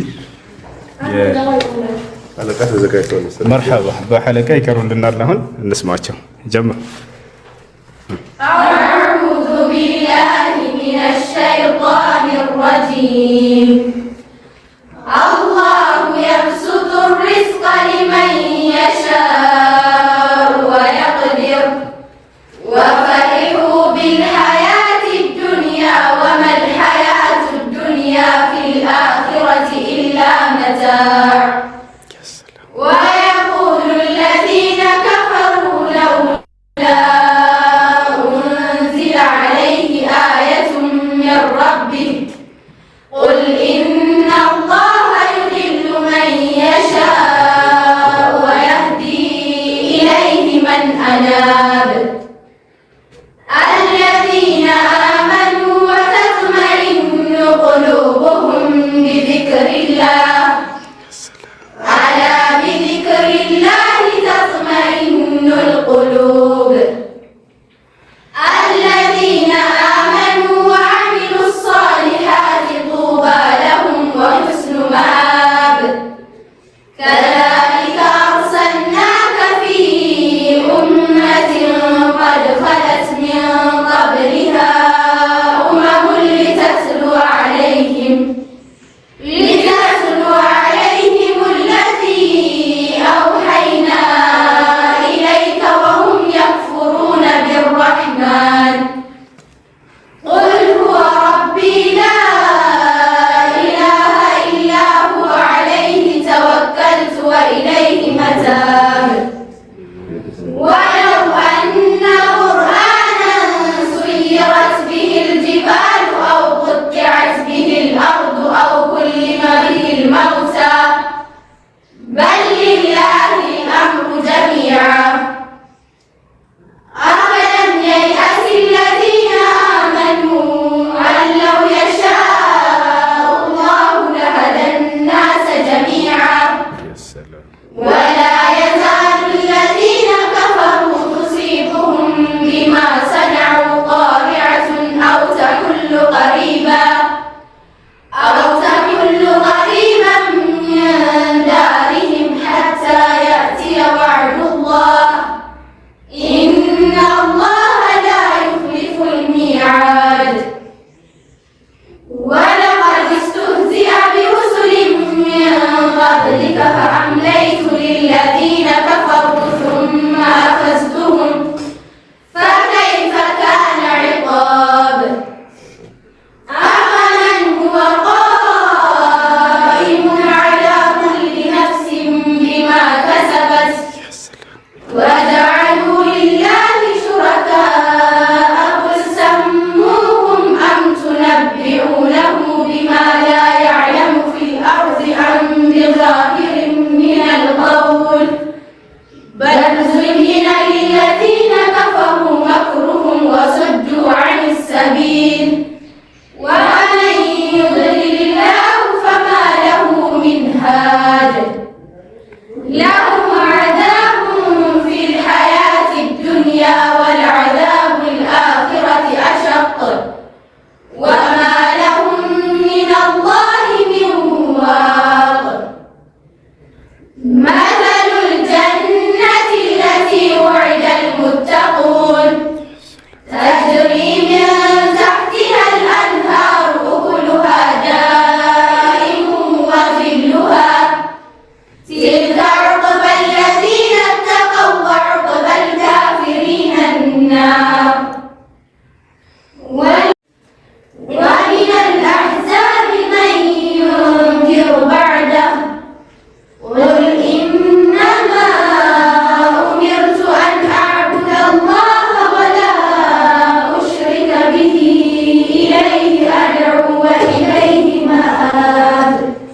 አለቃ ተዘጋጅተዋል።
መርሐባ በሐለቃ ይቀሩልናል። አሁን እንስማቸው። ጀምር።
አዑዙ ቢላሂ ሚነሽ ሸይጣኒር ረጂም አላሁ የብሱጡ ሪዝቀ ሊመን የሻኡ ወየቅዲር ወፈሪሑ ቢልሐያቲ ዱንያ ወመል ሐያቱ ዱንያ ፊል አኺረቲ ኢላ መታዕ ወየቁሉ ለዚነ ከፈሩ ለውላ ኡንዚለ ዐለይሂ አየቱን ሚን ረቢህ ቁል ኢነ አላህ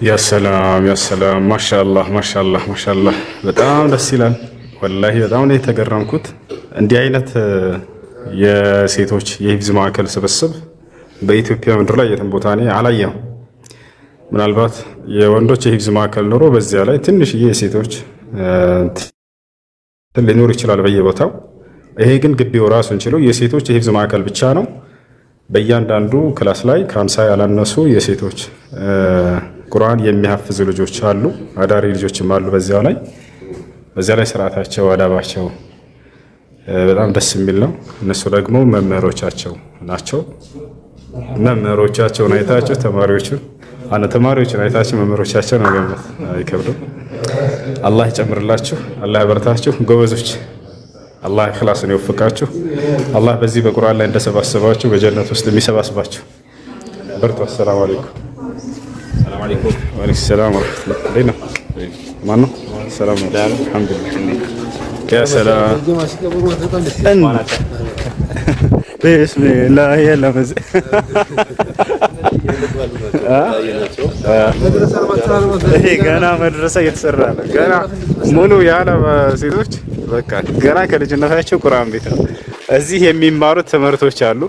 ያ ሰላም ማሻአላህ በጣም ደስ ይላል። ወላሂ በጣም ነው የተገረምኩት። እንዲህ አይነት የሴቶች የሂፍዝ ማዕከል ስብስብ በኢትዮጵያ ምድር ላይ የትም ቦታ እኔ አላየሁም። ምናልባት የወንዶች የሂፍዝ ማዕከል ኖሮ በዚያ ላይ ትንሽዬ የሴቶች ሊኖር ይችላል በየቦታው። ይሄ ግን ግቢው ራሱን ችሎ የሴቶች የሂፍዝ ማዕከል ብቻ ነው። በእያንዳንዱ ክላስ ላይ ከ50 ያላነሱ የሴቶች ቁርአን የሚያፍዙ ልጆች አሉ፣ አዳሪ ልጆችም አሉ። በዚያ ላይ ስርዓታቸው አዳባቸው በጣም ደስ የሚል ነው። እነሱ ደግሞ መምህሮቻቸው ናቸው። መምህሮቻቸውን አይታቸው ተማሪዎችን አይታቸው መምህሮቻቸው ነው ገመት አይከብድም። አላህ ይጨምርላችሁ፣ አላህ ያበርታችሁ ጎበዞች። አላህ ኢኽላስን ይወፍቃችሁ። አላህ በዚህ በቁርአን ላይ እንደሰባሰባችሁ በጀነት ውስጥ የሚሰባስባችሁ። በርቱ። አሰላሙ አለይኩም። ሰላም አለይኩም። ወአለይኩም ሰላም ወራህመቱላህ። ደህና ማን ነው? ሰላም ነው። አልሐምዱሊላህ። ያ ሰላም ቢስሚላህ የለምዝ ይሄ ገና መድረሳ እየተሰራ ነው። ገና ሙሉ ያለ ሴቶች በቃ ገና ከልጅነታቸው ቁርአን ቤት ነው። እዚህ የሚማሩት ትምህርቶች አሉ።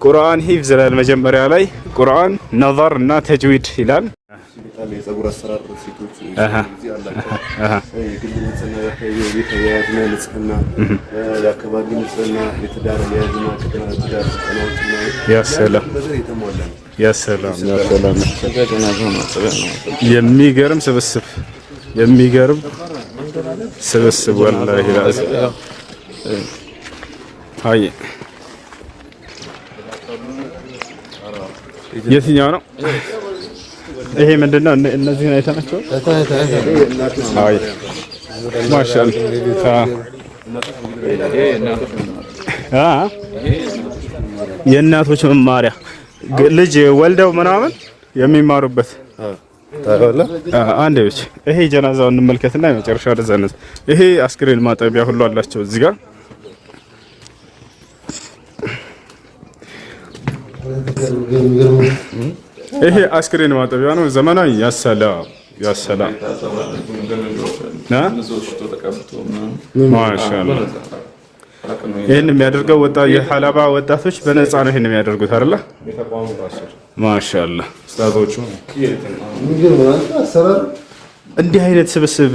ቁርአን ሂፍዝ ይላል መጀመሪያ ላይ፣ ቁርአን ነዘር እና ተጅዊድ ይላል። የፀጉር አሰራር ሴቶች የአካባቢ ንጽህና፣ የትዳር የሚገርም ስብስብ ወላሂ አይ የትኛው ነው? ይሄ ምንድነው? እነዚህን አይተናቸው። አይ ማሻአላህ የእናቶች መማሪያ ልጅ ወልደው ምናምን የሚማሩበት አንድ ብቻ። ይሄ ጀናዛውን እንመልከትና የመጨረሻ ደዘነዝ ይሄ አስክሬን ማጠቢያ ሁሉ አላቸው እዚህ ጋር። ይሄ አስክሬን ማጠቢያ ነው ዘመናዊ። ያሰላም ማሻአላህ። ይሄን የሚያደርገው የሐላባ ወጣቶች በነፃ ነው ይሄን የሚያደርጉት አይደለ? ማሻአላህ ኡስታዞቹ እንዲህ አይነት ስብስብ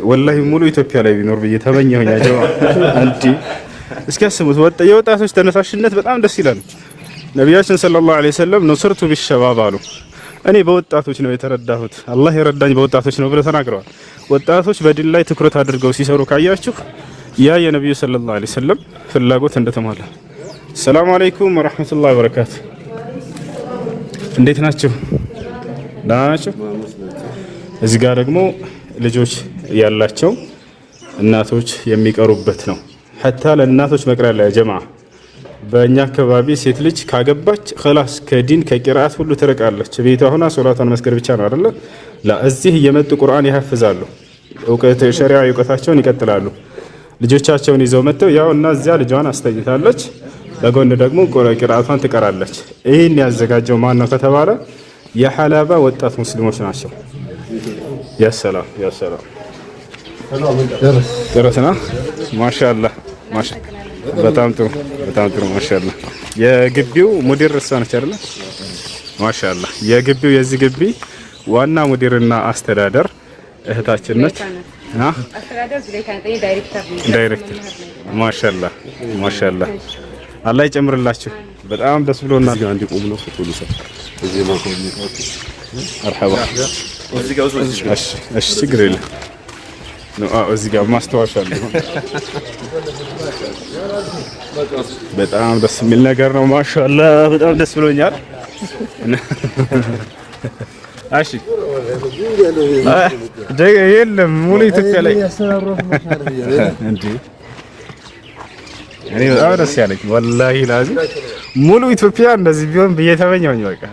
ወላሂ ሙሉ ኢትዮጵያ ላይ ቢኖር ብዬ ተመኘሁኝ። አጀባ አንዲ እስኪ አስቡት፣ የወጣቶች ተነሳሽነት በጣም ደስ ይላል። ነቢያችን ሰለላሁ ዐለይሂ ወሰለም ኑስርቱ ቢሸባብ አሉ። እኔ በወጣቶች ነው የተረዳሁት፣ አላህ የረዳኝ በወጣቶች ነው ብለው ተናግረዋል። ወጣቶች በዲን ላይ ትኩረት አድርገው ሲሰሩ ካያችሁ ያ የነብዩ ሰለላሁ ዐለይሂ ወሰለም ፍላጎት እንደተሟላ። ሰላም አለይኩም ወራህመቱላሂ ወበረካቱ። እንዴት ናችሁ? ደህና ናችሁ? እዚህ ጋር ደግሞ ልጆች ያላቸው እናቶች የሚቀሩበት ነው። ሐታ ለእናቶች መቅሪያ ላይ ጀማዓ በእኛ አካባቢ ሴት ልጅ ካገባች خلاص ከዲን ከቂራአት ሁሉ ትርቃለች። ቤቷ ሆና ሶላቷን መስገድ ብቻ ነው አይደለ? እዚህ እየመጡ ቁርአን ያህፍዛሉ። እውቀት ሸሪዓ እውቀታቸውን ይቀጥላሉ። ልጆቻቸውን ይዘው መጥተው ያው እና እዚያ ልጇን አስተኝታለች፣ በጎን ደግሞ ቂራአቷን ትቀራለች። ይሄን ያዘጋጀው ማን ነው ከተባለ የሐላባ ወጣት ሙስሊሞች ናቸው። ያ ሰላም ደረስና ማሻአላህ በጣም ጥሩ ማሻአላህ። የግቢው ሙዲር እሷ ነች አይደል? ማሻአላህ የግቢው የዚህ ግቢ ዋና ሙዲርና አስተዳደር እህታችን ነች። አስተዳደር ዳይሬክተር ማሻአላህ አላህ ይጨምርላችሁ። በጣም ደስ ብሎና አንዲ ቆም ነው ፎቶ ልሰ እዚህ ማኮሚታችሁ መርሐባ። እሺ ችግር የለም ነው። እዚህ ጋር ማስተዋሻ አለ። በጣም ደስ የሚል ነገር ነው። ማሻአላህ በጣም ደስ ብሎኛል። እሺ የለም ሙሉ ኢትዮጵያ ላይ እንዴ እኔ በጣም ደስ ያለኝ ወላሂ ላዚም ሙሉ ኢትዮጵያ እንደዚህ ቢሆን ብዬ ተመኘሁኝ። በቃ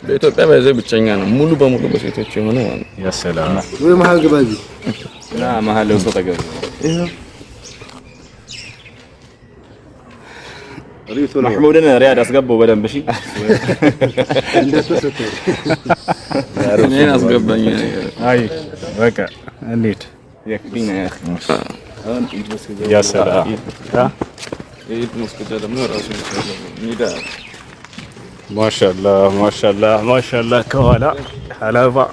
በኢትዮጵያ በዚህ ብቸኛ ነው ሙሉ በሙሉ በሴቶች የሆነ ማለት ነው።
ያ ሰላም
ወይ መሀል ግባዚ
እና መሀል ለውሰ ተገኘ محمودنا رياض اسقبوا بدن بشي انا اسقبني
هاي بقى انيت
يكفينا يا اخي
يا سلام ها ما شاء الله ما شاء الله ما شاء الله كوالا حلاوه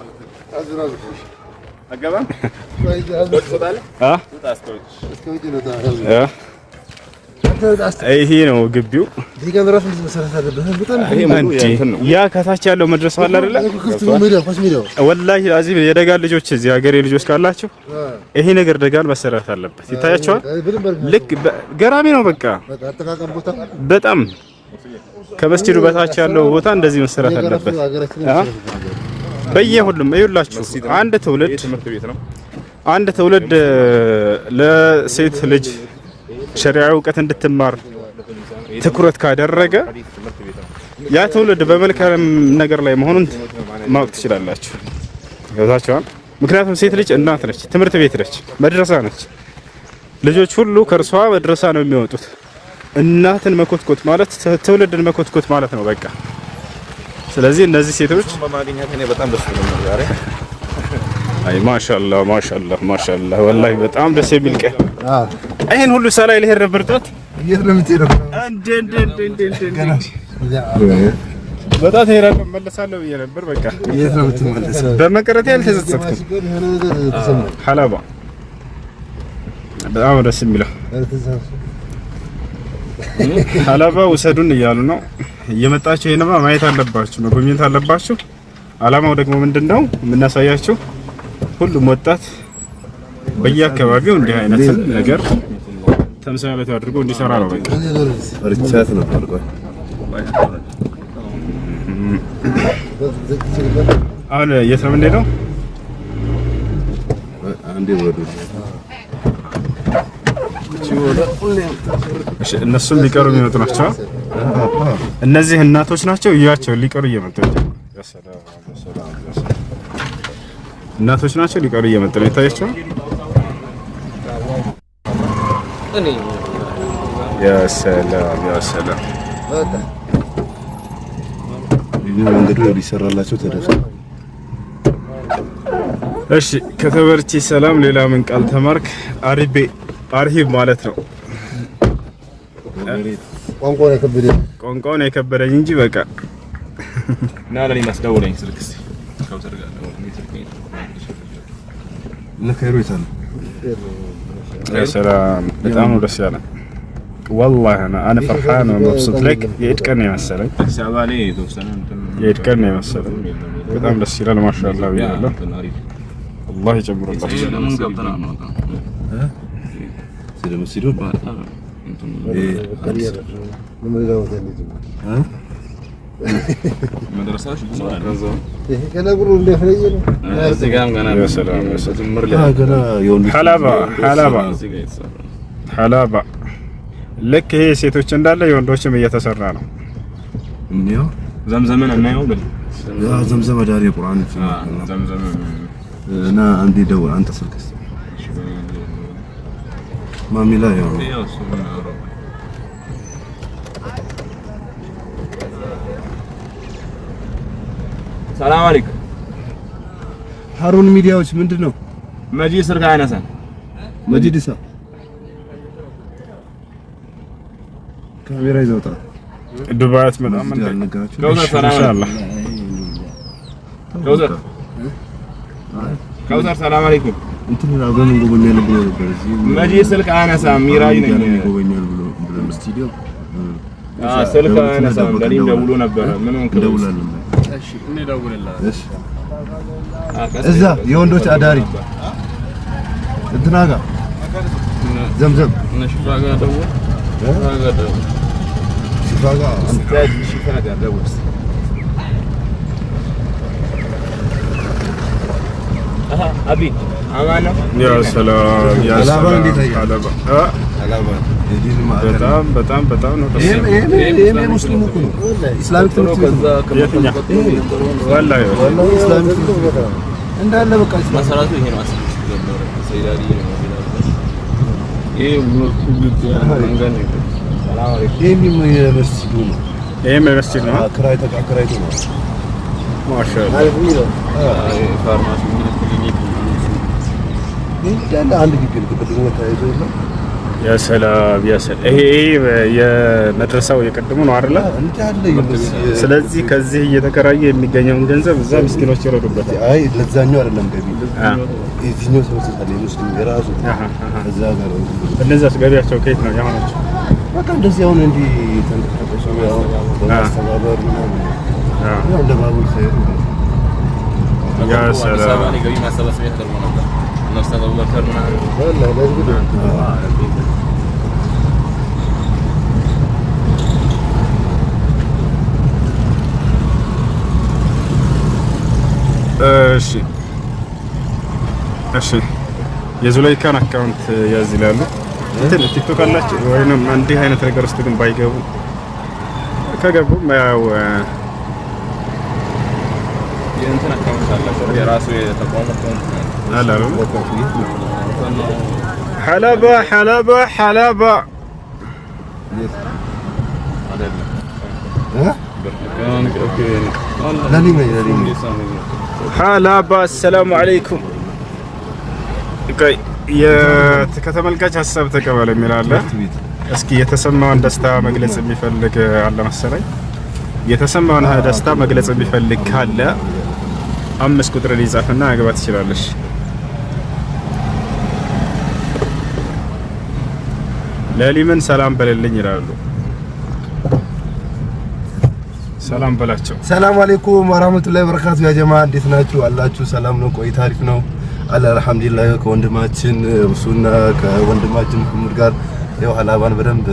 أجابة؟ ها؟ ይሄ ነው ግቢው። ያ ከታች ያለው መድረስ አለ አይደለ? ወላሂ አዚም የደጋን ልጆች እዚህ ሀገሬ ልጆች ካላችሁ ይሄ ነገር ደጋን መሰራት አለበት። ይታያቸዋል። ልክ ገራሚ ነው። በቃ በጣም ከመስጂዱ በታች ያለው ቦታ እንደዚህ መሰራት አለበት። በየሁሉም ይኸውላችሁ አንድ ትውልድ ለሴት ልጅ ሸሪዓዊ እውቀት እንድትማር ትኩረት ካደረገ ያ ትውልድ በመልካም ነገር ላይ መሆኑን ማወቅ ትችላላችሁ። ገብታችኋል? ምክንያቱም ሴት ልጅ እናት ነች፣ ትምህርት ቤት ነች፣ መድረሳ ነች። ልጆች ሁሉ ከእርሷ መድረሳ ነው የሚወጡት። እናትን መኮትኮት ማለት ትውልድን መኮትኮት ማለት ነው በቃ። ስለዚህ እነዚህ ሴቶች
በማግኘት እኔ በጣም ደስ ብሎኛል ዛሬ።
አይ ማሻአላህ ማሻአላህ ማሻአላህ ወላሂ በጣም ደስ የሚል ቀን። ይሄን ሁሉ ሰላይ ልሄድ ነበር ጧት።
የት ነው የምትሄደው?
በጣም ሄራለሁ መለሳለሁ ብዬ ነበር በቃ።
የት ነው የምትመለሰው?
በመቀረቴ አልተዘጸትኩም። ሐላባ በጣም ደስ የሚለው ሐላባ ውሰዱን እያሉ ነው። እየመጣችሁ ይሄንማ ማየት አለባችሁ፣ መጎብኘት አለባችሁ። አላማው ደግሞ ምንድነው? የምናሳያችሁ ሁሉም ወጣት በየአካባቢው እንዲህ አይነት ነገር ተምሳሌት አድርጎ እንዲሰራ ነው በቃ።
ርቻት ነው አድርጎ
አለ የት ነው የምንሄደው?
አንዴ ወደ
እነሱም ሊቀሩ የሚመጡ ናቸው። እነዚህ እናቶች ናቸው። እያቸው ሊቀሩ እየመጡ ነው። እናቶች ናቸው ሊቀሩ እየመጡ ነው። ይታያቸው። ያ ሰላም ያ ሰላም።
መንገዱ ሊሰራላቸው ተደፍተው።
እሺ ከተበርቺ ሰላም። ሌላ ምን ቃል ተማርክ? አርሂብ ማለት ነው። ቋንቋውን የከበደኝ እንጂ በቃ
ና ለኔ ማስደውለኝ ስልክ እስቲ ካውተር ጋር ነው
ለከይሮ ይታል
يا سلام በጣም ነው ደስ ያለ والله انا فرحان ومبسوط لك የኢድ ቀን ነው መሰለኝ
ሰባሌ ተወሰነ
የኢድ ቀን ነው መሰለኝ በጣም ደስ ይላል ማሻአላህ ብያለሁ አላህ ይጨምርላችሁ
ምን ገብተና ነው
ስለምሲዱ
መድረሳሽ
ከነብሩ እንደፈለየ ነው
እዚህ ጋርም ገና
يا سلام
ጀምር
ገና የወንድ
ሐላባ ልክ ይሄ ሴቶች እንዳለ የወንዶችም እየተሰራ ነው።
እንዴው
ዘምዘምን እናየው ግን
ያ ዘምዘም ዳሪ ቁርአን
ዘምዘም
እና አንዴ ደውል አንተ ስልክስ ማሚላ ያው
ሰላም አለይኩም
ሃሩን ሚዲያዎች ምንድነው?
መጂድ ስልክ አያነሳም።
መጂድ ሳ ካሜራ ይዘውታ
ዱባይት ምናምን
ያልነገራችሁ
ከውዘር ሰላም ኢንሻአላህ ከውዘር ሰላም አለይኩም
እንትን አብረን እንጎበኛለን ብሎ ነበር። እዚህ
መጂድ ስልክ አያነሳም። ሚራጅ ነኝ
እንጎበኛለን ብሎ ስቱዲዮ
ስልክ አያነሳም። ለኔም ደውሎ ነበር። ምን ሆንክ?
ደውላለሁ።
እሺ እኔ ደውልልሃለሁ።
እሺ እዛ የወንዶች አዳሪ እንትና ጋር ዘምዘም
ነሽፋ ጋር ደውል ሽፋ ጋር ደውል አቢ አማን ነው።
ያ ሰላም ያ ሰላም በጣም ነው።
ይሄ ሙስሊም እኮ ነው። ኢስላሚክ ትምህርት
ወላሂ
ኢስላሚክ ትምህርት እንዳለ በቃ
መሰረቱ ይሄ ነው። ሰይዳዲ ነው። ይሄ ሙሉ መንገድ ነው።
የመስጂዱ ነው።
ይሄም የመስጂድ ነው።
ክራይቶ ነው።
ማሻአላህ
ፋርማሲ ክሊኒክ
ይሄ አንድ ግቢ ቅድም ተያይዞ ነው።
ያ ሰላም ያ ሰላም። ይሄ የመድረሳው የቀድሙ ነው አይደል? ስለዚህ ከዚህ እየተከራየ የሚገኘውን ገንዘብ እዛ ምስኪኖች ይረዱበታል።
አይ ለዛኛው አይደለም ገቢ የዚህኛው ሰው ተሳለ ሙስሊም የራሱ እዛ ጋር
እነዛስ ገቢያቸው ከየት ነው ያሆነች?
በቃ እንደዚህ አሁን እንዲህ ተንቀሳቀሱ ያው በማስተባበር ምናምን ያው እንደባቡር ሳይሆን
ያ ሰላም
ገቢ ማሰባሰቢያ ተርሞ ነበር ነው አስተባባሪ ምናምን
والله ለዚህ
እሺ የዙላይካን አካውንት ያዝ ይላሉ። እንትን ቲክቶክ አላችሁ ወይንም እንዲህ አይነት ነገር ውስጥ ግን ባይገቡ ከገቡም ያው
የእንትን አካውንት አላቸው የራሱ የተቋሙ አካውንት
አላሉ። ሐላባ ሐላባ ሐላባ ሐላባ አሰላሙ አለይኩም። ከተመልካች ሀሳብ ተቀበል የሚል አለ። እስኪ የተሰማውን ደስታ መግለጽ የሚፈልግ አለ መሰለኝ። የተሰማውን ደስታ መግለጽ የሚፈልግ ካለ 5 ቁጥር ሊጻፍና መግባት ትችላለሽ። ለሊምን ሰላም በለልኝ ይላሉ። ሰላም በላቸው።
ሰላም አለይኩም ወራህመቱላሂ ወበረካቱ። ያ ጀማ እንዴት ናችሁ? አላችሁ? ሰላም ነው? ቆይ ታሪፍ ነው አለ አልሐምዱሊላህ። ከወንድማችን እርሱና ከወንድማችን ሙሐመድ ጋር ያው ሐላባን በደንብ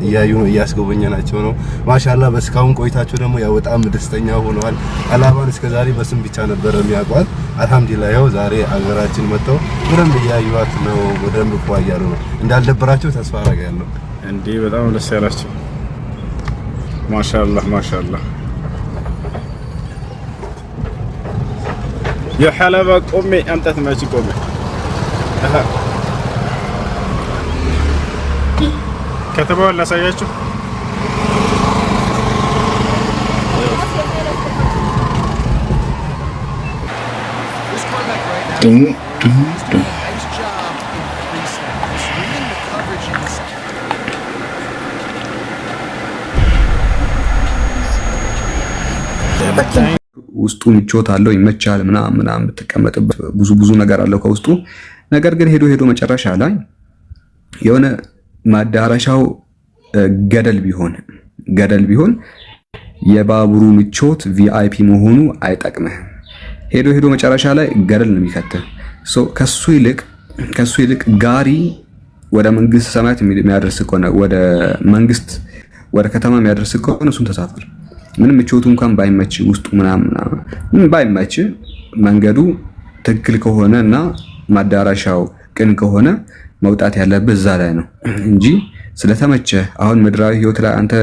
እያዩ ነው እያስጎበኘናቸው ነው። ማሻአላህ በስካውን ቆይታቸው ደግሞ ያው በጣም ደስተኛ ሆነዋል። ሐላባን እስከዛሬ በስም ብቻ ነበር የሚያውቋት። አልሐምዱሊላህ ያው ዛሬ አገራችን መጥተው በደንብ እያዩዋት ነው። በደንብ ቆያሉ ነው እንዳልደበራቸው ተስፋ አደርጋለሁ።
እንዴ በጣም ደስ ያላችሁ ማሻአላህ ማሻአላህ። የሐላባ ቆሜ አምጣት ማቺ ቆሜ ከተባው ላሳያችሁ።
ውስጡ ምቾት አለው፣ ይመቻል፣ ምናምን ብትቀመጥበት ብዙ ነገር አለው ከውስጡ። ነገር ግን ሄዶ መጨረሻ ላይ የሆነ ማዳረሻው ገደል ቢሆን የባቡሩ ምቾት ቪአይፒ መሆኑ አይጠቅምህም። ሄዶ መጨረሻ ላይ ገደል ነው የሚከተል። ከሱ ይልቅ ጋሪ ወደ መንግስት ሰማያት የሚያደርስ ከሆነ ወደ ከተማ የሚያደርስ ከሆነ እሱን ተሳፈር። ምንም ምቾቱ እንኳን ባይመች ውስጡ ምናምን ባይመች መንገዱ ትክክል ከሆነ እና ማዳረሻው ቅን ከሆነ መውጣት ያለብህ እዛ ላይ ነው እንጂ ስለተመቸ አሁን ምድራዊ ህይወት ላይ አንተ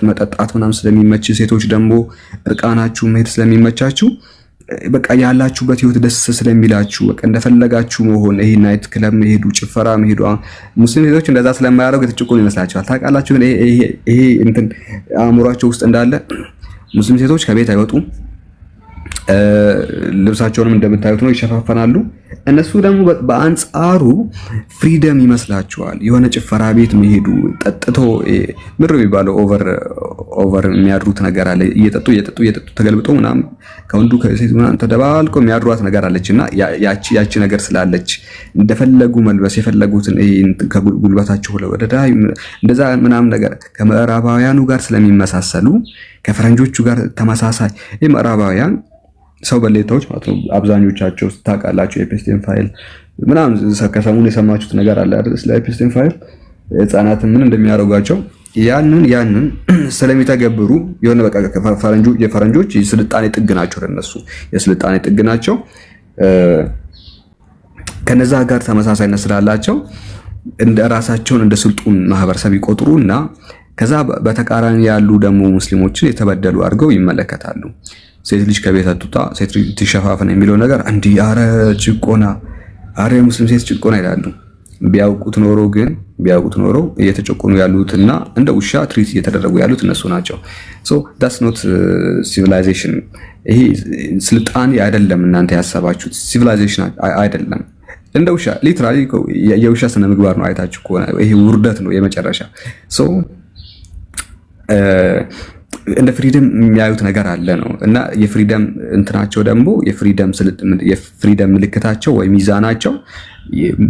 መጠጣት ምናምን ስለሚመች፣ ሴቶች ደግሞ እርቃናችሁ መሄድ ስለሚመቻችሁ፣ በቃ ያላችሁበት ህይወት ደስ ስለሚላችሁ በቃ እንደፈለጋችሁ መሆን፣ ይሄ ናይት ክለብ መሄዱ፣ ጭፈራ መሄዱ፣ ሙስሊም ሴቶች እንደዛ ስለማያደርጉ የተጨቆኑ ይመስላችኋል። ታውቃላችሁ ግን ይሄ እንትን አእምሯቸው ውስጥ እንዳለ ሙስሊም ሴቶች ከቤት አይወጡም። ልብሳቸውንም እንደምታዩት ነው፣ ይሸፋፈናሉ። እነሱ ደግሞ በአንጻሩ ፍሪደም ይመስላቸዋል። የሆነ ጭፈራ ቤት መሄዱ፣ ጠጥቶ ምር የሚባለው ኦቨር የሚያድሩት ነገር አለ። እየጠጡ ተገልብጦ ምናምን ከወንዱ ከሴት ምናምን ተደባልቆ የሚያድሯት ነገር አለችና ያቺ ነገር ስላለች እንደፈለጉ መልበስ የፈለጉትን ከጉልበታቸው ወደ ዳይ እንደዛ ምናምን ነገር ከምዕራባውያኑ ጋር ስለሚመሳሰሉ ከፈረንጆቹ ጋር ተመሳሳይ ምዕራባውያን ሰው በሌታዎች ማለት ነው። አብዛኞቻቸው ታውቃላችሁ የኤፕስቴን ፋይል ምናምን ከሰሙን የሰማችሁት ነገር አለ አይደል? ስለ ኤፕስቴን ፋይል ህፃናትን ምን እንደሚያደርጓቸው ያንን ስለሚተገብሩ የሆነ በቃ የፈረንጆች የስልጣኔ ጥግ ናቸው። ለነሱ የስልጣኔ ጥግ ናቸው። ከነዛ ጋር ተመሳሳይነት ስላላቸው እንደ ራሳቸውን እንደ ስልጡን ማህበረሰብ ይቆጥሩና ከዛ በተቃራኒ ያሉ ደግሞ ሙስሊሞችን የተበደሉ አድርገው ይመለከታሉ። ሴት ልጅ ከቤት አትውጣ፣ ሴት ልጅ ትሸፋፈን የሚለው ነገር እንዲህ አረ ጭቆና፣ አረ ሙስሊም ሴት ጭቆና ይላሉ። ቢያውቁት ኖሮ እየተጨቆኑ ያሉትና እንደ ውሻ ትሪት እየተደረጉ ያሉት እነሱ ናቸው። ሶ ዳትስ ኖት ሲቪላይዜሽን። ይሄ ስልጣኔ አይደለም እናንተ ያሰባችሁት ሲቪላይዜሽን አይደለም። እንደ ውሻ ሊትራሊ የውሻ ስነ ምግባር ነው። አይታችሁ ከሆነ ይሄ ውርደት ነው የመጨረሻ። ሶ እንደ ፍሪደም የሚያዩት ነገር አለ ነው እና የፍሪደም እንትናቸው ደግሞ የፍሪደም ምልክታቸው ወይ ሚዛናቸው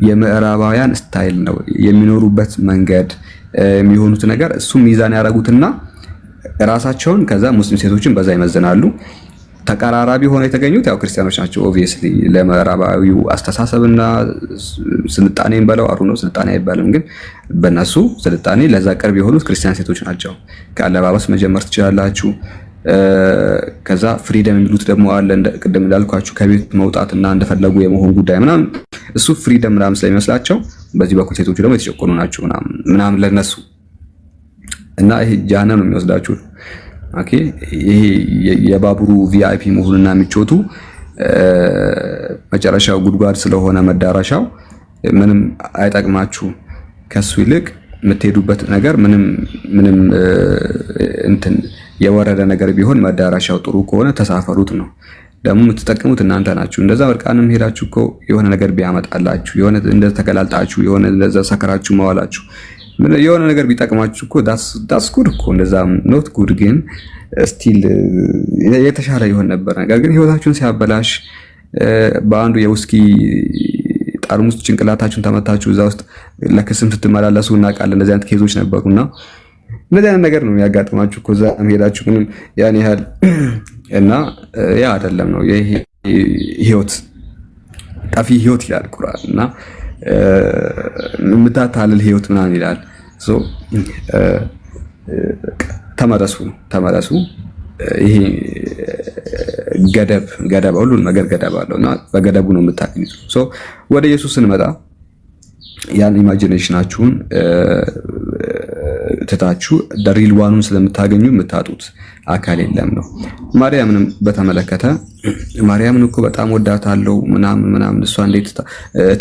የምዕራባውያን ስታይል ነው የሚኖሩበት መንገድ የሚሆኑት ነገር እሱ ሚዛን ያደረጉትና ራሳቸውን ከዛ ሙስሊም ሴቶችን በዛ ይመዝናሉ። ተቀራራቢ ሆነው የተገኙት ያው ክርስቲያኖች ናቸው። ኦብቪየስሊ ለምዕራባዊው አስተሳሰብና ስልጣኔን በለው አሩ ነው ስልጣኔ አይባልም፣ ግን በእነሱ ስልጣኔ ለዛ ቅርብ የሆኑት ክርስቲያን ሴቶች ናቸው። ከአለባበስ መጀመር ትችላላችሁ። ከዛ ፍሪደም የሚሉት ደግሞ አለ ቅድም እንዳልኳችሁ ከቤት መውጣትና እንደፈለጉ የመሆን ጉዳይ ምናምን እሱ ፍሪደም ምናምን ስለሚመስላቸው በዚህ በኩል ሴቶቹ ደግሞ የተጨቆኑ ናቸው ምናምን ለነሱ እና ይሄ ጃሃነም ነው የሚወስዳችሁ። ኦኬ ይሄ የባቡሩ ቪአይፒ መሆንና ምቾቱ መጨረሻው ጉድጓድ ስለሆነ መዳረሻው ምንም አይጠቅማችሁ። ከሱ ይልቅ የምትሄዱበት ነገር ምንም እንትን የወረደ ነገር ቢሆን መዳረሻው ጥሩ ከሆነ ተሳፈሩት ነው። ደግሞ የምትጠቀሙት እናንተ ናችሁ። እንደዛ ወርቃንም ሄዳችሁ እኮ የሆነ ነገር ቢያመጣላችሁ የሆነ እንደዛ ተቀላልጣችሁ የሆነ እንደዛ ሰከራችሁ መዋላችሁ የሆነ ነገር ቢጠቅማችሁ እኮ ዳስ ጉድ እኮ እንደዛ ኖት ጉድ፣ ግን ስቲል የተሻለ ይሆን ነበር። ነገር ግን ህይወታችሁን ሲያበላሽ በአንዱ የውስኪ ጠርሙስ ጭንቅላታችሁን ተመታችሁ እዛ ውስጥ ለክስም ስትመላለሱ እናውቃለን። እንደዚህ አይነት ኬዞች ነበሩና እንደዚህ አይነት ነገር ነው የሚያጋጥማችሁ እኮ እዛ ሄዳችሁ ምንም ያን ያህል እና ያ አይደለም ነው ይሄ ህይወት ጠፊ ህይወት ይላል ቁርአን እና የምታታልል ህይወት ምናምን ይላል። ሶ ተመለሱ። ይሄ ገደብ ሁሉን ነገር ገደብ አለውና በገደቡ ነው የምታገኙት። ሶ ወደ ኢየሱስ ስንመጣ ያን ኢማጂኔሽናችሁን ትታችሁ ሪል ዋኑን ስለምታገኙ የምታጡት አካል የለም ነው። ማርያምንም በተመለከተ ማርያምን እኮ በጣም ወዳታለሁ ምናምን እሷ እንዴት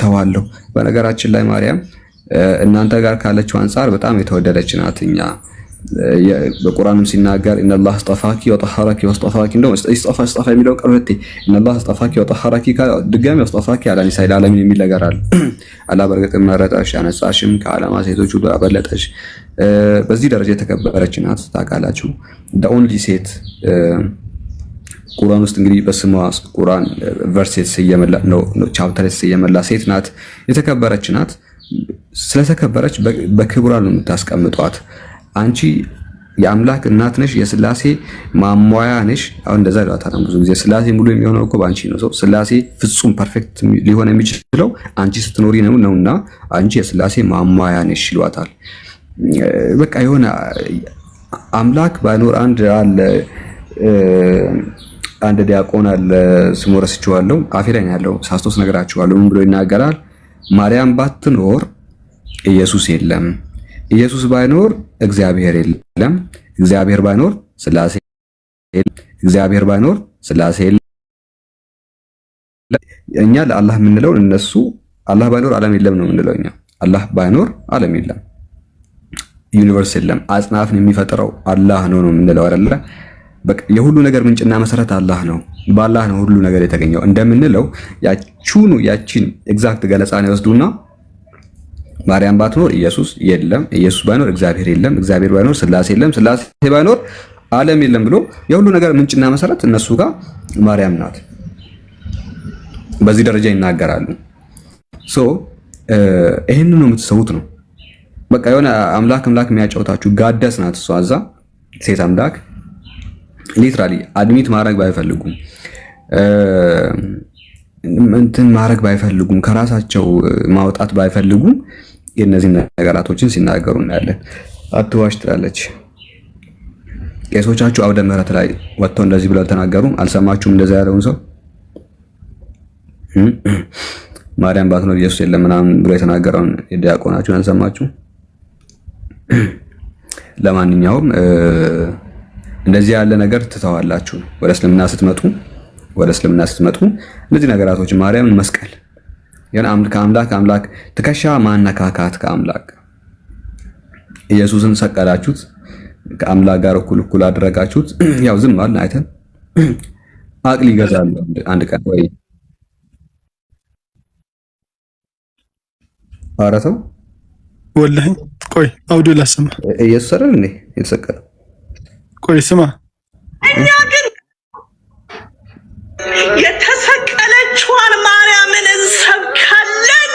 ተዋለሁ። በነገራችን ላይ ማርያም እናንተ ጋር ካለችው አንፃር በጣም የተወደደች ናት። እኛ በቁርአንም ሲናገር ኢነላህ አስጠፋኪ ወጠሐረኪ ወስጠፋኪ እንደው አስጠፋ የሚለው ቀርበቴ ኢነላህ አስጠፋኪ ወጠሐረኪ ድጋሚ አስጠፋኪ አላ ኒሳኢል ዓለሚን የሚል ነገር አለ። አላህ በርግጥ መረጠሽ ያነጻሽም ከዓለማ ሴቶች ሁሉ አበለጠሽ። በዚህ ደረጃ የተከበረች ናት። ታውቃላችሁ the only ሴት ቁርአን ውስጥ እንግዲህ በስሟ ቁርአን ቨርሴት ሲየመላ ነው ቻፕተር ሲየመላ ሴት ናት። የተከበረች ናት። ስለተከበረች በክብሯ ነው የምታስቀምጧት። አንቺ የአምላክ እናት ነሽ፣ የስላሴ ማሟያ ነሽ። አሁን እንደዛ ይሏታል ብዙ ጊዜ። ስላሴ ሙሉ የሚሆነው እኮ ባንቺ ነው። ሰው ስላሴ ፍጹም ፐርፌክት ሊሆን የሚችለው አንቺ ስትኖሪ ነውና አንቺ የስላሴ ማሟያ ነሽ ይሏታል። በቃ የሆነ አምላክ ባይኖር አንድ ዲያቆን አለ፣ ስሙ ረስቼዋለሁ፣ አፌ ላይ ያለው ሳስቶስ ነገራችኋለሁ። ምን ብሎ ይናገራል? ማርያም ባትኖር ኢየሱስ የለም፣ ኢየሱስ ባይኖር እግዚአብሔር የለም፣ እግዚአብሔር ባይኖር ስላሴ የለም፣ እግዚአብሔር ባይኖር ስላሴ የለም። እኛ ለአላህ የምንለው እነሱ አላህ ባይኖር ዓለም የለም ነው የምንለው። እኛ አላህ ባይኖር ዓለም የለም፣ ዩኒቨርስ የለም፣ አጽናፍን የሚፈጥረው አላህ ነው የምንለው አይደለ? በቃ የሁሉ ነገር ምንጭና መሰረት አላህ ነው። በአላህ ነው ሁሉ ነገር የተገኘው እንደምንለው ያቺን ኤግዛክት ገለጻን ይወስዱና ማርያም ባትኖር ኢየሱስ የለም፣ ኢየሱስ ባይኖር እግዚአብሔር የለም፣ እግዚአብሔር ባይኖር ስላሴ የለም፣ ስላሴ ባይኖር ዓለም የለም ብሎ የሁሉ ነገር ምንጭና መሰረት እነሱ ጋር ማርያም ናት። በዚህ ደረጃ ይናገራሉ። ሶ ይሄንን ነው የምትሰውት ነው። በቃ የሆነ አምላክ የሚያጫውታችሁ ጋደስ ናት እሷ። እዛ ሴት አምላክ ሊትራሊ አድሚት ማድረግ ባይፈልጉም እንትን ማድረግ ባይፈልጉም ከራሳቸው ማውጣት ባይፈልጉም የነዚህ ነገራቶችን ሲናገሩ እናያለን። አትዋሽ ትላለች። ቄሶቻችሁ አውደ ምሕረት ላይ ወጥተው እንደዚህ ብለው ተናገሩ። አልሰማችሁም? እንደዛ ያለውን ሰው ማርያም ባትኖር ኢየሱስ የለም ምናምን ብሎ የተናገረውን ዲያቆናችሁን አልሰማችሁም? ለማንኛውም እንደዚህ ያለ ነገር ትተዋላችሁ። ወደ እስልምና ስትመጡ እነዚህ ነገራቶች ማርያምን መስቀል ያን አምላክ ትከሻ ማነካካት ከአምላክ ኢየሱስን ሰቀላችሁት ከአምላክ ጋር እኩል አደረጋችሁት። ያው ዝም አልን አይተን አቅል ይገዛል አንድ ቀን ወይ አራተው
ወላሂ ቆይ አውዲዮ ላሰማ።
ኢየሱስ አይደል እንዴ የተሰቀለው?
ቆይ ስማ።
እኛ ግን የተሰቀለችዋን ማርያምን እንሰብካለን።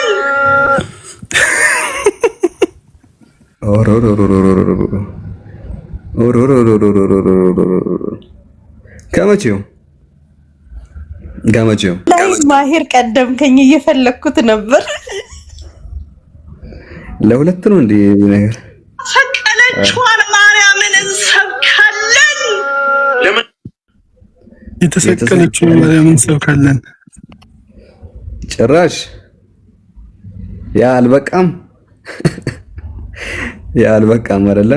ከመቼው
ላይ ማሄር ቀደምከኝ እየፈለኩት ነበር።
ለሁለት ነው እንዴ ነገር
ሰቀለችዋን ማርያምን እንሰብካለን።
ለምን የተሰቀለችዋን ማርያምን እንሰብካለን?
ጭራሽ ያ አልበቃም አይደለ?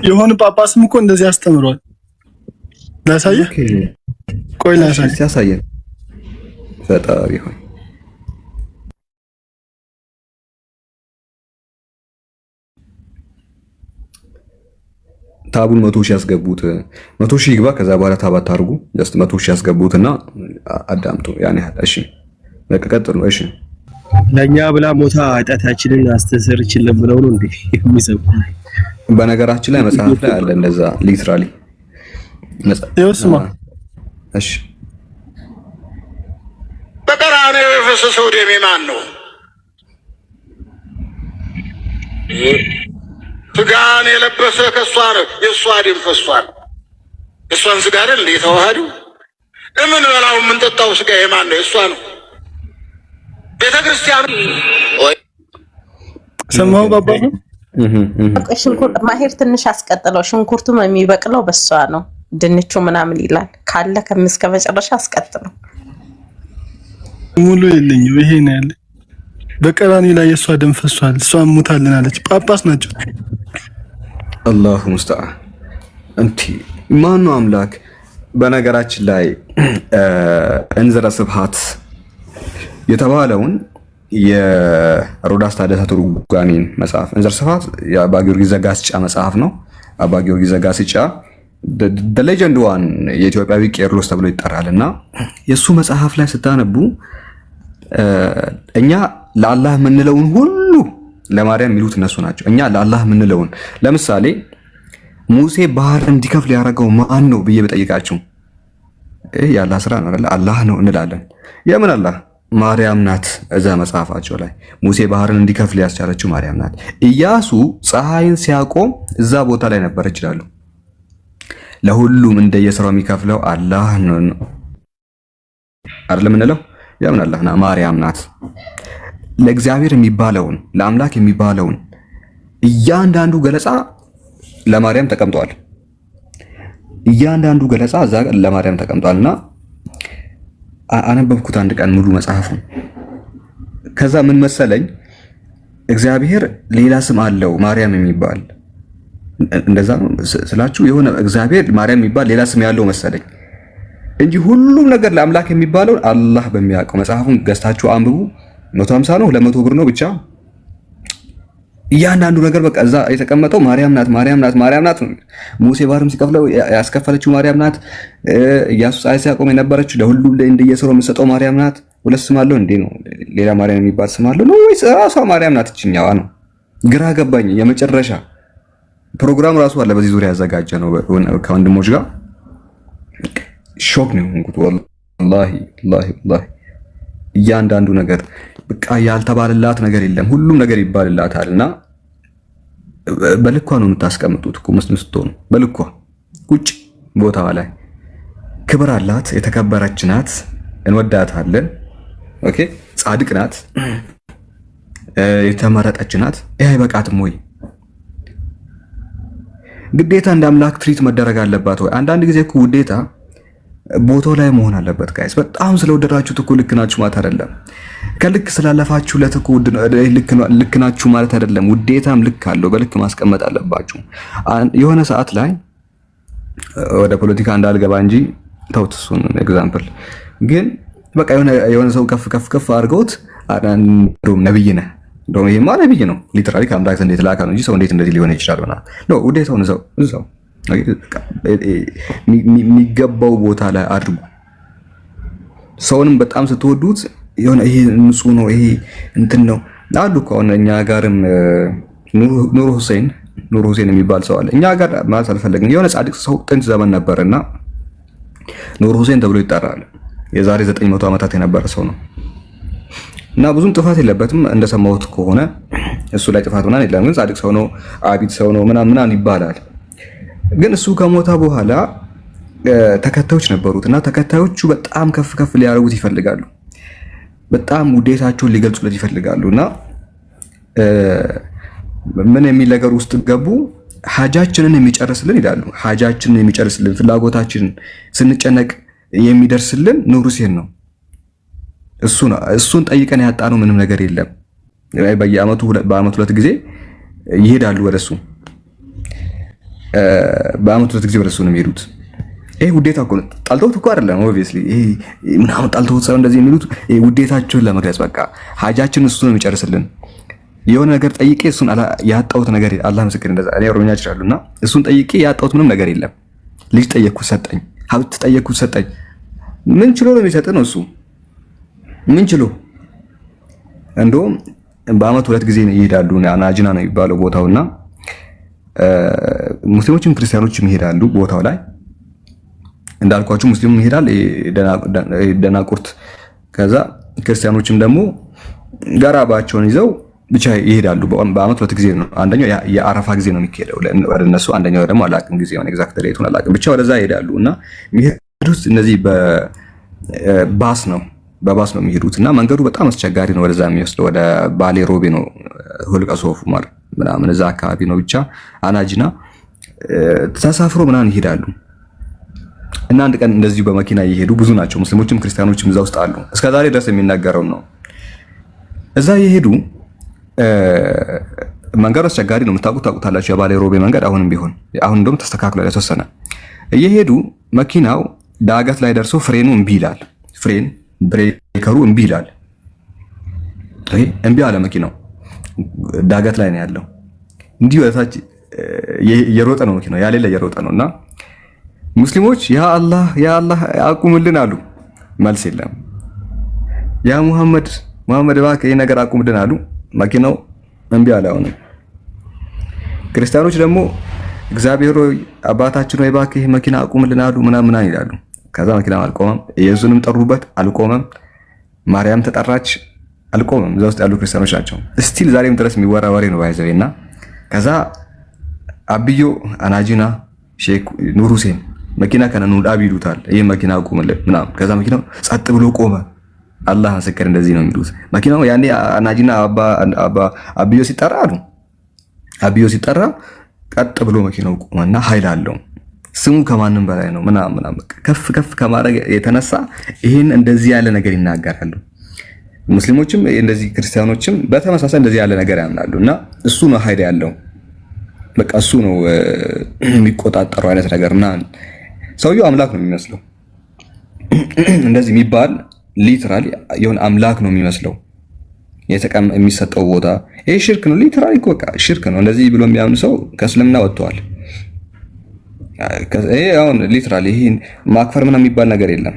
የሆነ ጳጳስም እኮ እንደዚህ አስተምሯል። ላሳየህ? ቆይ ላሳየህ።
ሲያሳየን ፈጣሪ ሆይ ታቡን 100,000 ያስገቡት 100,000 ይግባ። ከዛ በኋላ ታባት አድርጉ። ጀስት 100,000 ያስገቡትና አዳምጡ። ያን ያህል እሺ፣ በቃ ቀጥሉ። እሺ
ለኛ ብላ ሞታ ኃጢአታችንን አስተሰርችልን ብለው ነው እንዴ የሚሰብኩ?
በነገራችን ላይ መጽሐፍ ላይ አለ እንደዛ ሊትራሊ
ይወስማ።
እሺ
በቀራንዮ የፈሰሰው ደም ማን ነው? ስጋን የለበሰ ከሷ ነው። የሷ ደም ፈሷል። የሷን ስጋ አይደል የተዋሃደው? ምን በላው ምን ጠጣው ስጋ የማን ነው? የሷ ነው። ቤተክርስቲያን
ሰማው ባባ
ሽንኩርት ማሄር ትንሽ አስቀጥለው። ሽንኩርቱም የሚበቅለው በሷ ነው። ድንቹ ምናምን ይላል ካለ ከምስከ መጨረሻ አስቀጥለው።
ሙሉ የለኝም ይሄ ነው ያለ። በቀራንዮ ላይ የሷ ደም ፈሷል። እሷ ሙታልን አለች። ጳጳስ ናቸው።
አላሁ ሙስተዓን እንቲ ማን ነው አምላክ? በነገራችን ላይ እንዝረ ስብሐት የተባለውን የሮዳስ ታደሰ ትርጓሜን መጽሐፍ እንዝረ ስብሐት የአባ ጊዮርጊስ ዘጋስጫ መጽሐፍ ነው። አባ ጊዮርጊስ ዘጋስጫ the legend one የኢትዮጵያዊ ቄርሎስ ተብሎ ይጠራልና የሱ መጽሐፍ ላይ ስታነቡ እኛ ለአላህ የምንለውን ሁሉ ለማርያም የሚሉት እነሱ ናቸው። እኛ ለአላህ የምንለውን ለምሳሌ ሙሴ ባህር እንዲከፍል ያደረገው ማን ነው ብዬ በጠይቃችሁ የአላህ ስራ ነው አይደል? አላህ ነው እንላለን። የምን አላህ? ማርያም ናት። እዛ መጽሐፋቸው ላይ ሙሴ ባህርን እንዲከፍል ያስቻለችው ማርያም ናት። ኢያሱ ፀሐይን ሲያቆም እዛ ቦታ ላይ ነበር ይችላሉ። ለሁሉም እንደየስራው የሚከፍለው አላህ ነው አይደል? ምንለው የምን አላህ ነው? ማርያም ናት። ለእግዚአብሔር የሚባለውን ለአምላክ የሚባለውን እያንዳንዱ ገለጻ ለማርያም ተቀምጧል። እያንዳንዱ ገለጻ እዛ ለማርያም ተቀምጧልና አነበብኩት አንድ ቀን ሙሉ መጽሐፉን። ከዛ ምን መሰለኝ እግዚአብሔር ሌላ ስም አለው ማርያም የሚባል እንደዛ ስላችሁ የሆነ እግዚአብሔር ማርያም የሚባል ሌላ ስም ያለው መሰለኝ እንጂ ሁሉም ነገር ለአምላክ የሚባለው አላህ በሚያውቀው። መጽሐፉን ገዝታችሁ አንብቡ። 150 ነው 200 ብር ነው ብቻ እያንዳንዱ ነገር በቃ እዛ የተቀመጠው ማርያም ናት ማርያም ናት ማርያም ናት። ሙሴ ባህርም ሲከፍለው ያስከፈለችው ማርያም ናት። ኢያሱ ፀሐይ ሲያቆም የነበረችው ለሁሉ እንደየስራው የምትሰጠው ማርያም ናት። ሁለት ስም አለው እንዴ? ነው ሌላ ማርያም የሚባል ስም አለው ነው ወይስ ራሷ ማርያም ናት? እችኛዋ ነው ግራ ገባኝ። የመጨረሻ ፕሮግራም ራሱ አለ በዚህ ዙሪያ ያዘጋጀ ነው ከወንድሞች ጋር። ሾክ ነው እንግዲህ ወላሂ ወላሂ እያንዳንዱ ነገር በቃ ያልተባለላት ነገር የለም። ሁሉም ነገር ይባልላታልና በልኳ ነው የምታስቀምጡት እኮ ሙስሊም ስትሆኑ በልኳ ቁጭ ቦታዋ ላይ ክብር አላት። የተከበረች ናት። እንወዳታለን። ኦኬ ጻድቅ ናት። የተመረጠች ናት። ይሄ አይበቃትም ወይ? ግዴታ እንደ አምላክ ትሪት መደረግ አለባት ወይ? አንዳንድ ጊዜ እኮ ውዴታ ቦታው ላይ መሆን አለበት። ጋይስ በጣም ስለወደዳችሁት እኮ ልክ ናችሁ ማለት አይደለም። ከልክ ስላለፋችሁለት እኮ ልክ ናችሁ ማለት አይደለም። ውዴታም ልክ አለው። በልክ ማስቀመጥ አለባችሁ። የሆነ ሰዓት ላይ ወደ ፖለቲካ እንዳልገባ እንጂ ተውት፣ እሱን ኤግዛምፕል ግን በቃ የሆነ ሰው ከፍ አድርገውት ነብይ ነህ እንደውም ይሄማ ነብይ ነው ሊትራሊ ከአምላክ ዘንድ የተላከ ነው እንጂ ሰው እንዴት እንደዚህ ሊሆን ይችላል? ነው ውዴታውን እዛው የሚገባው ቦታ ላይ አድርጉ። ሰውንም በጣም ስትወዱት የሆነ ይሄ ንጹህ ነው ይሄ እንትን ነው አሉ እኮ አሁን እኛ ጋርም ኑሩ ሁሴን የሚባል ሰው አለ። እኛ ጋር ማለት አልፈለግም። የሆነ ጻድቅ ሰው ጥንት ዘመን ነበርና ኑሩ ሁሴን ተብሎ ይጠራል። የዛሬ 900 ዓመታት የነበረ ሰው ነው እና ብዙም ጥፋት የለበትም እንደሰማሁት ከሆነ እሱ ላይ ጥፋት ምናምን የለም። ግን ጻድቅ ሰው ነው አቢድ ሰው ነው ምናምን ይባላል። ግን እሱ ከሞተ በኋላ ተከታዮች ነበሩት እና ተከታዮቹ በጣም ከፍ ሊያደርጉት ይፈልጋሉ። በጣም ውዴታቸውን ሊገልጹለት ይፈልጋሉ እና ምን የሚል ነገር ውስጥ ገቡ? ሀጃችንን የሚጨርስልን ይላሉ። ሀጃችንን የሚጨርስልን ፍላጎታችንን ስንጨነቅ የሚደርስልን ኑሩ ሁሴን ነው። እሱን ጠይቀን ያጣነው ምንም ነገር የለም። በአመቱ 2 ጊዜ ይሄዳሉ ወደሱ። በአመቱ 2 ጊዜ ወደሱ ነው የሚሄዱት። ይሄ ውዴታ እኮ ነው። ጣልተውት እኮ አይደለም ኦብቪየስሊ ይሄ ምናምን ጣልተውት ሳይሆን እንደዚህ የሚሉት ውዴታቸውን ለመግለጽ በቃ ሀጃችን እሱ ነው የሚጨርስልን። የሆነ ነገር ጠይቄ እሱን ያጣሁት ነገር አላህ ምስክር እንደዛ እኔ ኦሮምኛ እችላለሁና እሱን ጠይቄ ያጣሁት ምንም ነገር የለም። ልጅ ጠየቅኩት ሰጠኝ፣ ሀብት ጠየቅኩት ሰጠኝ። ምን ችሎ ነው የሚሰጥ ነው እሱ ምን ችሎ። እንደውም በአመት 2 ጊዜ ይሄዳሉ። ናጅና ነው የሚባለው ቦታውና ሙስሊሞችም ክርስቲያኖችም ይሄዳሉ ቦታው ላይ እንዳልኳችሁ ሙስሊሙም ይሄዳል ደናቁርት፣ ከዛ ክርስቲያኖችም ደግሞ ጋራባቸውን ይዘው ብቻ ይሄዳሉ። በአመት 2 ጊዜ ነው። አንደኛው የአረፋ ጊዜ ነው የሚሄደው ወደ እነሱ፣ አንደኛው ደግሞ አላቅም ጊዜውን ኤግዛክት ዴቱን አላቅም፣ ብቻ ወደዛ ይሄዳሉ እና የሚሄዱት እነዚህ በባስ ነው የሚሄዱት እና መንገዱ በጣም አስቸጋሪ ነው። ወደዛ የሚወስደው ወደ ባሌ ሮቤ ነው ሁልቀ ሶፍ ማለት ምናምን እዛ አካባቢ ነው። ብቻ አናጅና ተሳፍሮ ምናምን ይሄዳሉ እና አንድ ቀን እንደዚሁ በመኪና እየሄዱ ብዙ ናቸው ሙስሊሞችም ክርስቲያኖችም እዛ ውስጥ አሉ። እስከዛሬ ድረስ የሚናገረው ነው። እዛ እየሄዱ መንገዱ አስቸጋሪ ነው። ታውቁታላችሁ የባሌ ሮቤ መንገድ አሁንም ቢሆን አሁን እንደውም ተስተካክሏል የተወሰነ። እየሄዱ መኪናው ዳገት ላይ ደርሶ ፍሬኑ እምቢ ይላል። ፍሬን ብሬከሩ እምቢ ይላል። እምቢ አለ መኪናው። ዳገት ላይ ነው ያለው። እንዲህ ወደታች እየሮጠ ነው መኪናው ያሌለ እየሮጠ ነው እና ሙስሊሞች ያ አላህ አቁምልን አሉ። መልስ የለም። ያ ሙሐመድ እባክህ ይሄ ነገር አቁምልን አሉ። መኪናው እምቢ አለ። አሁንም ክርስቲያኖች ደግሞ እግዚአብሔር ሆይ አባታችን ሆይ እባክህ ይሄ መኪና አቁምልን አሉ ምናምን ይላሉ። ከዛ መኪናው አልቆመም። ኢየሱስንም ጠሩበት አልቆመም። ማርያም ተጠራች አልቆመም። እዛ ውስጥ ያሉ ክርስቲያኖች ናቸው። ስቲል ዛሬም ድረስ የሚወራ ወሬ ነው ባይዘውና ከዛ አብዮ አናጂና ሼክ ኑሩ ሁሴን መኪና ከነኑ ዳብ ይሉታል። ይሄ መኪና አቁምልን ምናምን። ከዛ መኪናው ጸጥ ብሎ ቆመ። አላህ ምስክር እንደዚህ ነው የሚሉት። መኪናው ያኔ አናጂና አብዮ ሲጠራ አሉ። አብዮ ሲጠራ ቀጥ ብሎ መኪናው ቆመና ኃይል አለው። ስሙ ከማንም በላይ ነው ምናምን ከፍ ከማድረግ የተነሳ ይሄን እንደዚህ ያለ ነገር ይናገራሉ። ሙስሊሞችም እንደዚህ ክርስቲያኖችም በተመሳሳይ እንደዚህ ያለ ነገር ያምናሉ እና እሱ ነው ኃይል ያለው። በቃ እሱ ነው የሚቆጣጠረው አይነት ነገርና ሰውየው አምላክ ነው የሚመስለው። እንደዚህ የሚባል ሊትራሊ የሆነ አምላክ ነው የሚመስለው የሚሰጠው ቦታ። ይሄ ሽርክ ነው ሊትራሊ በቃ ሽርክ ነው። እንደዚህ ብሎ የሚያምን ሰው ከእስልምና ወጥቷል። ይሄ አሁን ሊትራሊ ይሄ ማክፈር ምናምን የሚባል ነገር የለም።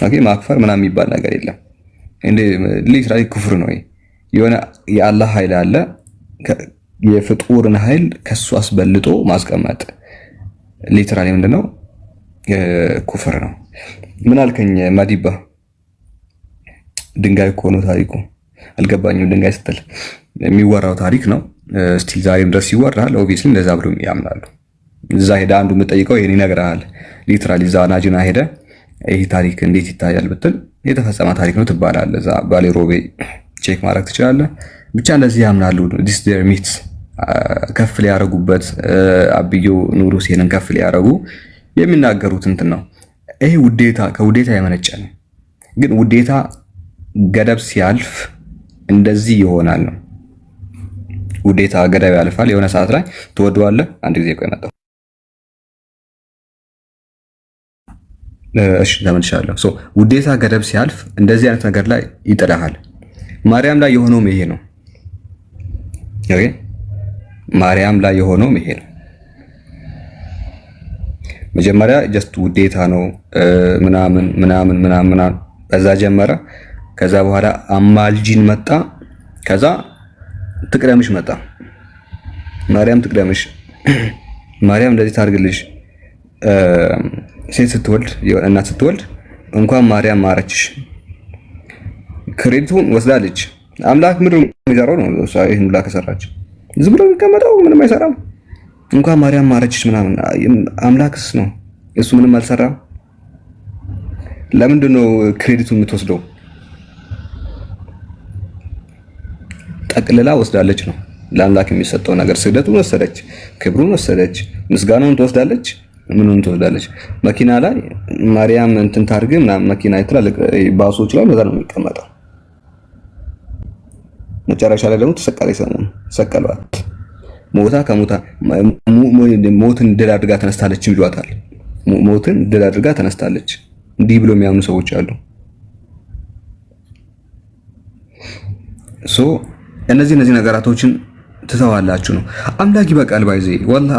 ኦኬ ማክፈር ምናምን የሚባል ነገር የለም። እንዴ ሊትራሊ ኩፍር ነው። የሆነ የአላህ ኃይል አለ የፍጡርን ኃይል ከሱ አስበልጦ ማስቀመጥ ሊትራሊ ምንድነው? ኩፍር ነው። ምን አልከኝ ማዲባ? ድንጋይ እኮ ነው ታሪኩ። አልገባኝም። ድንጋይ ስትል የሚወራው ታሪክ ነው። ስቲል ዛሬም ድረስ ይወራል። ኦብቪየስሊ እንደዛ ብሎ ያምናሉ። እዛ ሄዳ አንዱ የምጠይቀው ይሄን ይነግራል። ሊትራሊ እዛ ናጅና ሄደ ይሄ ታሪክ እንዴት ይታያል ብትል የተፈጸመ ታሪክ ነው ትባላለህ። እዛ ባሌ ሮቤ ቼክ ማድረግ ትችላለህ። ብቻ እንደዚህ ያምናሉ። ዲስ ዴር ሚት ከፍ ሊያረጉበት አብዮ ኑሩ ሁሴንን ከፍ ሊያረጉ የሚናገሩት እንትን ነው። ይሄ ውዴታ ከውዴታ የመነጨ ነው። ግን ውዴታ ገደብ ሲያልፍ እንደዚህ ይሆናል ነው። ውዴታ ገደብ ያልፋል። የሆነ ሰዓት ላይ ትወደዋለህ። አንድ ጊዜ ቆይ መጣሁ እሺ ተመልሻለሁ። ውዴታ ገደብ ሲያልፍ እንደዚህ አይነት ነገር ላይ ይጥልሃል። ማርያም ላይ የሆነውም ይሄ ነው። ኦኬ ማርያም ላይ የሆነውም ይሄ ነው። መጀመሪያ ጀስት ውዴታ ነው ምናምን ምናምን ምናምን በዛ ጀመረ። ከዛ በኋላ አማልጂን መጣ። ከዛ ትቅደምሽ መጣ። ማርያም ትቅደምሽ፣ ማርያም እንደዚህ ታርግልሽ። ሴት ስትወልድ እናት ስትወልድ እንኳን ማርያም ማረችሽ ክሬዲቱን ወስዳለች። አምላክ ምድር የሚሰራው ነው እሷ ይሄን ሁላ ከሰራች ዝም ብሎ የሚቀመጠው ምንም አይሰራም። እንኳን ማርያም ማረችሽ ምናምን አምላክስ ነው እሱ ምንም አልሰራም። ለምንድን ነው ክሬዲቱን የምትወስደው? ጠቅልላ ወስዳለች ነው ለአምላክ የሚሰጠው ነገር። ስግደቱን ወሰደች፣ ክብሩን ወሰደች፣ ምስጋናውን ትወስዳለች፣ ምኑን ትወስዳለች። መኪና ላይ ማርያም እንትን ታርግ ምናምን መኪና ይትላልቅ ባሶች ላይ በዛ ነው የሚቀመጠው። መጨረሻ ላይ ደግሞ ተሰቀለዋት። ሞታ ከሞታ ሞትን ድል አድርጋ ተነስታለች ይሏታል። ሞትን ድል አድርጋ ተነስታለች እንዲህ ብሎ የሚያምኑ ሰዎች አሉ። እነዚህ ነገራቶችን ትተዋላችሁ ነው። አምላክ ይበቃል። ባይዜ ወላሂ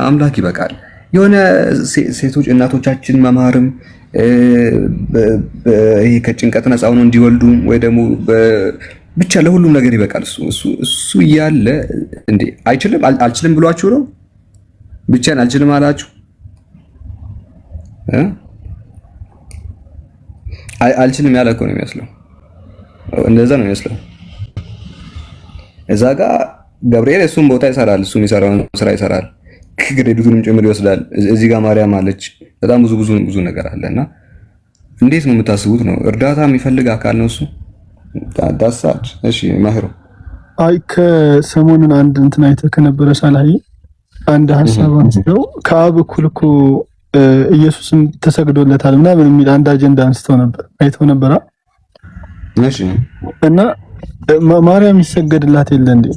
አምላክ ይበቃል። የሆነ ሴቶች እናቶቻችን መማርም ይሄ ከጭንቀት ነፃ ሆነው እንዲወልዱ ወይ ደግሞ ብቻ ለሁሉም ነገር ይበቃል። እሱ እያለ እንዴ አልችልም ብሏችሁ ነው ብቻን አልችልም አላችሁ። አልችልም ያለ እኮ ነው የሚመስለው። እንደዛ ነው የሚመስለው። እዛ ጋር ገብርኤል እሱም ቦታ ይሰራል፣ እሱ የሚሰራውን ስራ ይሰራል፣ ክሬዲቱንም ጭምር ይወስዳል። እዚህ ጋር ማርያም አለች። በጣም ብዙ ነገር አለና እንዴት ነው የምታስቡት? ነው እርዳታ የሚፈልግ አካል ነው እሱ ዳሳች። እሺ ማህሩ
ከሰሞኑን አንድ እንትን አይተህ ከነበረ ሳላይ አንድ ሐሳብ አንስተው ከአብ እኩል እኮ ኢየሱስም ተሰግዶለታል ምናምን የሚል አንድ አጀንዳ አንስተው ነበር። አይተው ነበር።
እሺ እና
ማርያም ይሰገድላት የለ እንዴ?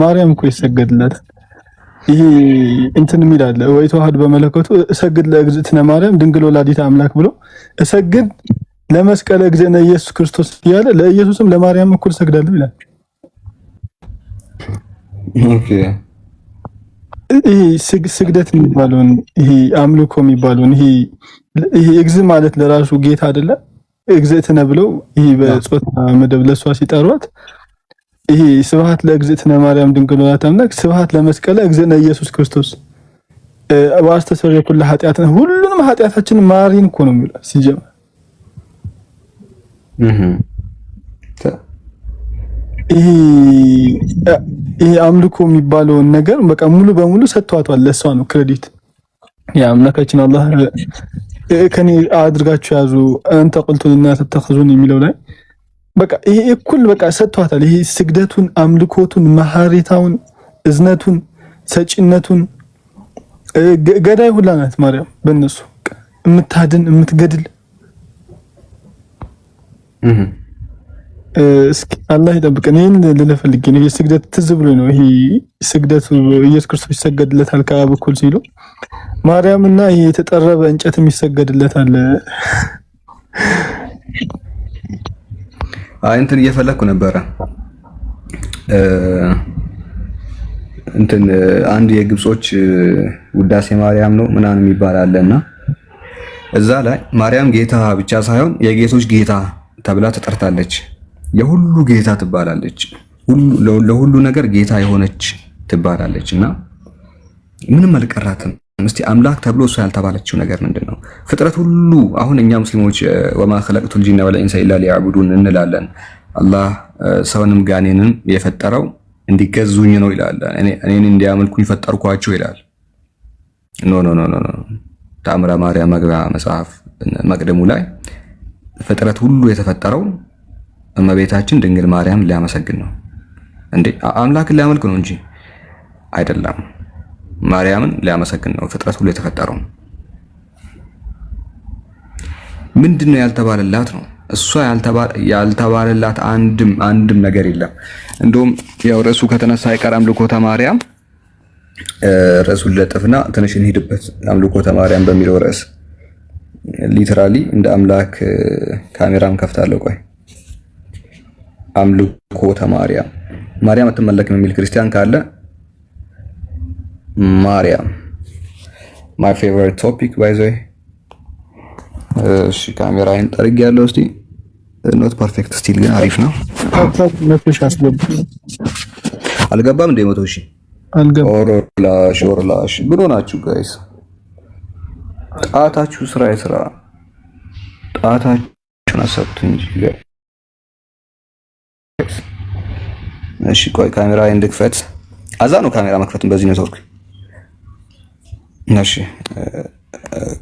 ማርያም እኮ ይሰገድላታል። ይሄ እንትን የሚል አለ ወይ ተዋህድ በመለኮቱ እሰግድ ለእግዝእትነ ማርያም ድንግል ወላዲተ አምላክ ብሎ እሰግድ ለመስቀለ እግዝእነ ኢየሱስ ክርስቶስ እያለ ለኢየሱስም ለማርያም እኩል ሰግዳለሁ ይላል።
ኦኬ
ይሄ ስግደት የሚባለውን ይሄ አምልኮ የሚባለውን ይሄ እግዝ ማለት ለራሱ ጌታ አይደለ? እግዝእትነ ብለው ይሄ በጾታ መደብ ለሷ ሲጠሯት ይሄ ስብሐት ለእግዝእትነ ማርያም ድንግል ወላዲተ አምላክ ስብሐት ለመስቀለ እግዝእነ ኢየሱስ ክርስቶስ ወአስተስርየ ኩለ ኃጢአትነ ሁሉንም ኃጢአታችንን ማሪን እኮ ነው የሚለው ሲጀምር። ይሄ አምልኮ የሚባለውን ነገር በቃ ሙሉ በሙሉ ሰጥቷታል። ለሷ ነው ክሬዲት። ያ አምላካችን አላህ ከኔ አድርጋችሁ ያዙ አንተ ቁልቱ ለናስ ተተخذون የሚለው ላይ በቃ ይሄ እኩል በቃ ሰጥቷታል። ይሄ ስግደቱን፣ አምልኮቱን፣ መሐሪታውን፣ እዝነቱን፣ ሰጪነቱን ገዳይ ሁላ ናት ማርያም በእነሱ የምታድን የምትገድል። እስኪ አላህ ይጠብቀን። ይሄን ልለፈልግ ነው። ይሄ ስግደት ትዝ ብሎ ነው። ይሄ ስግደቱ ኢየሱስ ክርስቶስ ይሰገድለታል ከአብ እኩል ሲሉ ማርያምና ይሄ የተጠረበ እንጨት የሚሰገድለታል።
እንትን እየፈለኩ ነበረ እንትን አንድ የግብጾች ውዳሴ ማርያም ነው ምናምን የሚባል አለና እዛ ላይ ማርያም ጌታ ብቻ ሳይሆን የጌቶች ጌታ ተብላ ተጠርታለች። የሁሉ ጌታ ትባላለች። ለሁሉ ነገር ጌታ የሆነች ትባላለች እና ምንም አልቀራትም። እስቲ አምላክ ተብሎ እሱ ያልተባለችው ነገር ምንድነው? ፍጥረት ሁሉ አሁን እኛ ሙስሊሞች ወማ ኸለቅቱል ጂነ ወል ኢንሳ ኢላ ሊያዕቡዱን እንላለን። አላህ ሰውንም ጋኔንን የፈጠረው እንዲገዙኝ ነው ይላል። እኔን እንዲያመልኩኝ ፈጠርኳቸው ይላል። ኖ ተአምረ ማርያም መግቢያ መጽሐፍ መቅደሙ ላይ ፍጥረት ሁሉ የተፈጠረው እመቤታችን ድንግል ማርያም ሊያመሰግን ነው እንዴ? አምላክን ሊያመልክ ነው እንጂ አይደለም። ማርያምን ሊያመሰግን ነው ፍጥረት ሁሉ የተፈጠረው። ምንድነው ያልተባለላት ነው? እሷ ያልተባለላት አንድም ነገር የለም። እንደውም ያው ርዕሱ ከተነሳ አይቀር አምልኮተ ማርያም ርዕሱን ለጥፍና ትንሽ እንሂድበት። አምልኮተ ማርያም በሚለው ርዕስ ሊተራሊ እንደ አምላክ ካሜራም ከፍታለሁ። ቆይ አምልኮተ ማርያም ማርያም አትመለክም የሚል ክርስቲያን ካለ ማርያም my favorite topic by the way። እሺ ካሜራዬን ጠርጌያለሁ። እስቲ ኖት ፐርፌክት ስቲል ግን አሪፍ ነው። አልገባም እንደ 100 ሺህ ኦሮላሽ ብሎ ናችሁ ጋይስ። ጣታችሁ ስራ ይስራ። ጣታችሁን አሰብቱ እንጂ እሺ ቆይ ካሜራዬን እንድክፈት። አዛ ነው ካሜራ መክፈትን በዚህ ኔትወርክ። እሺ ኦኬ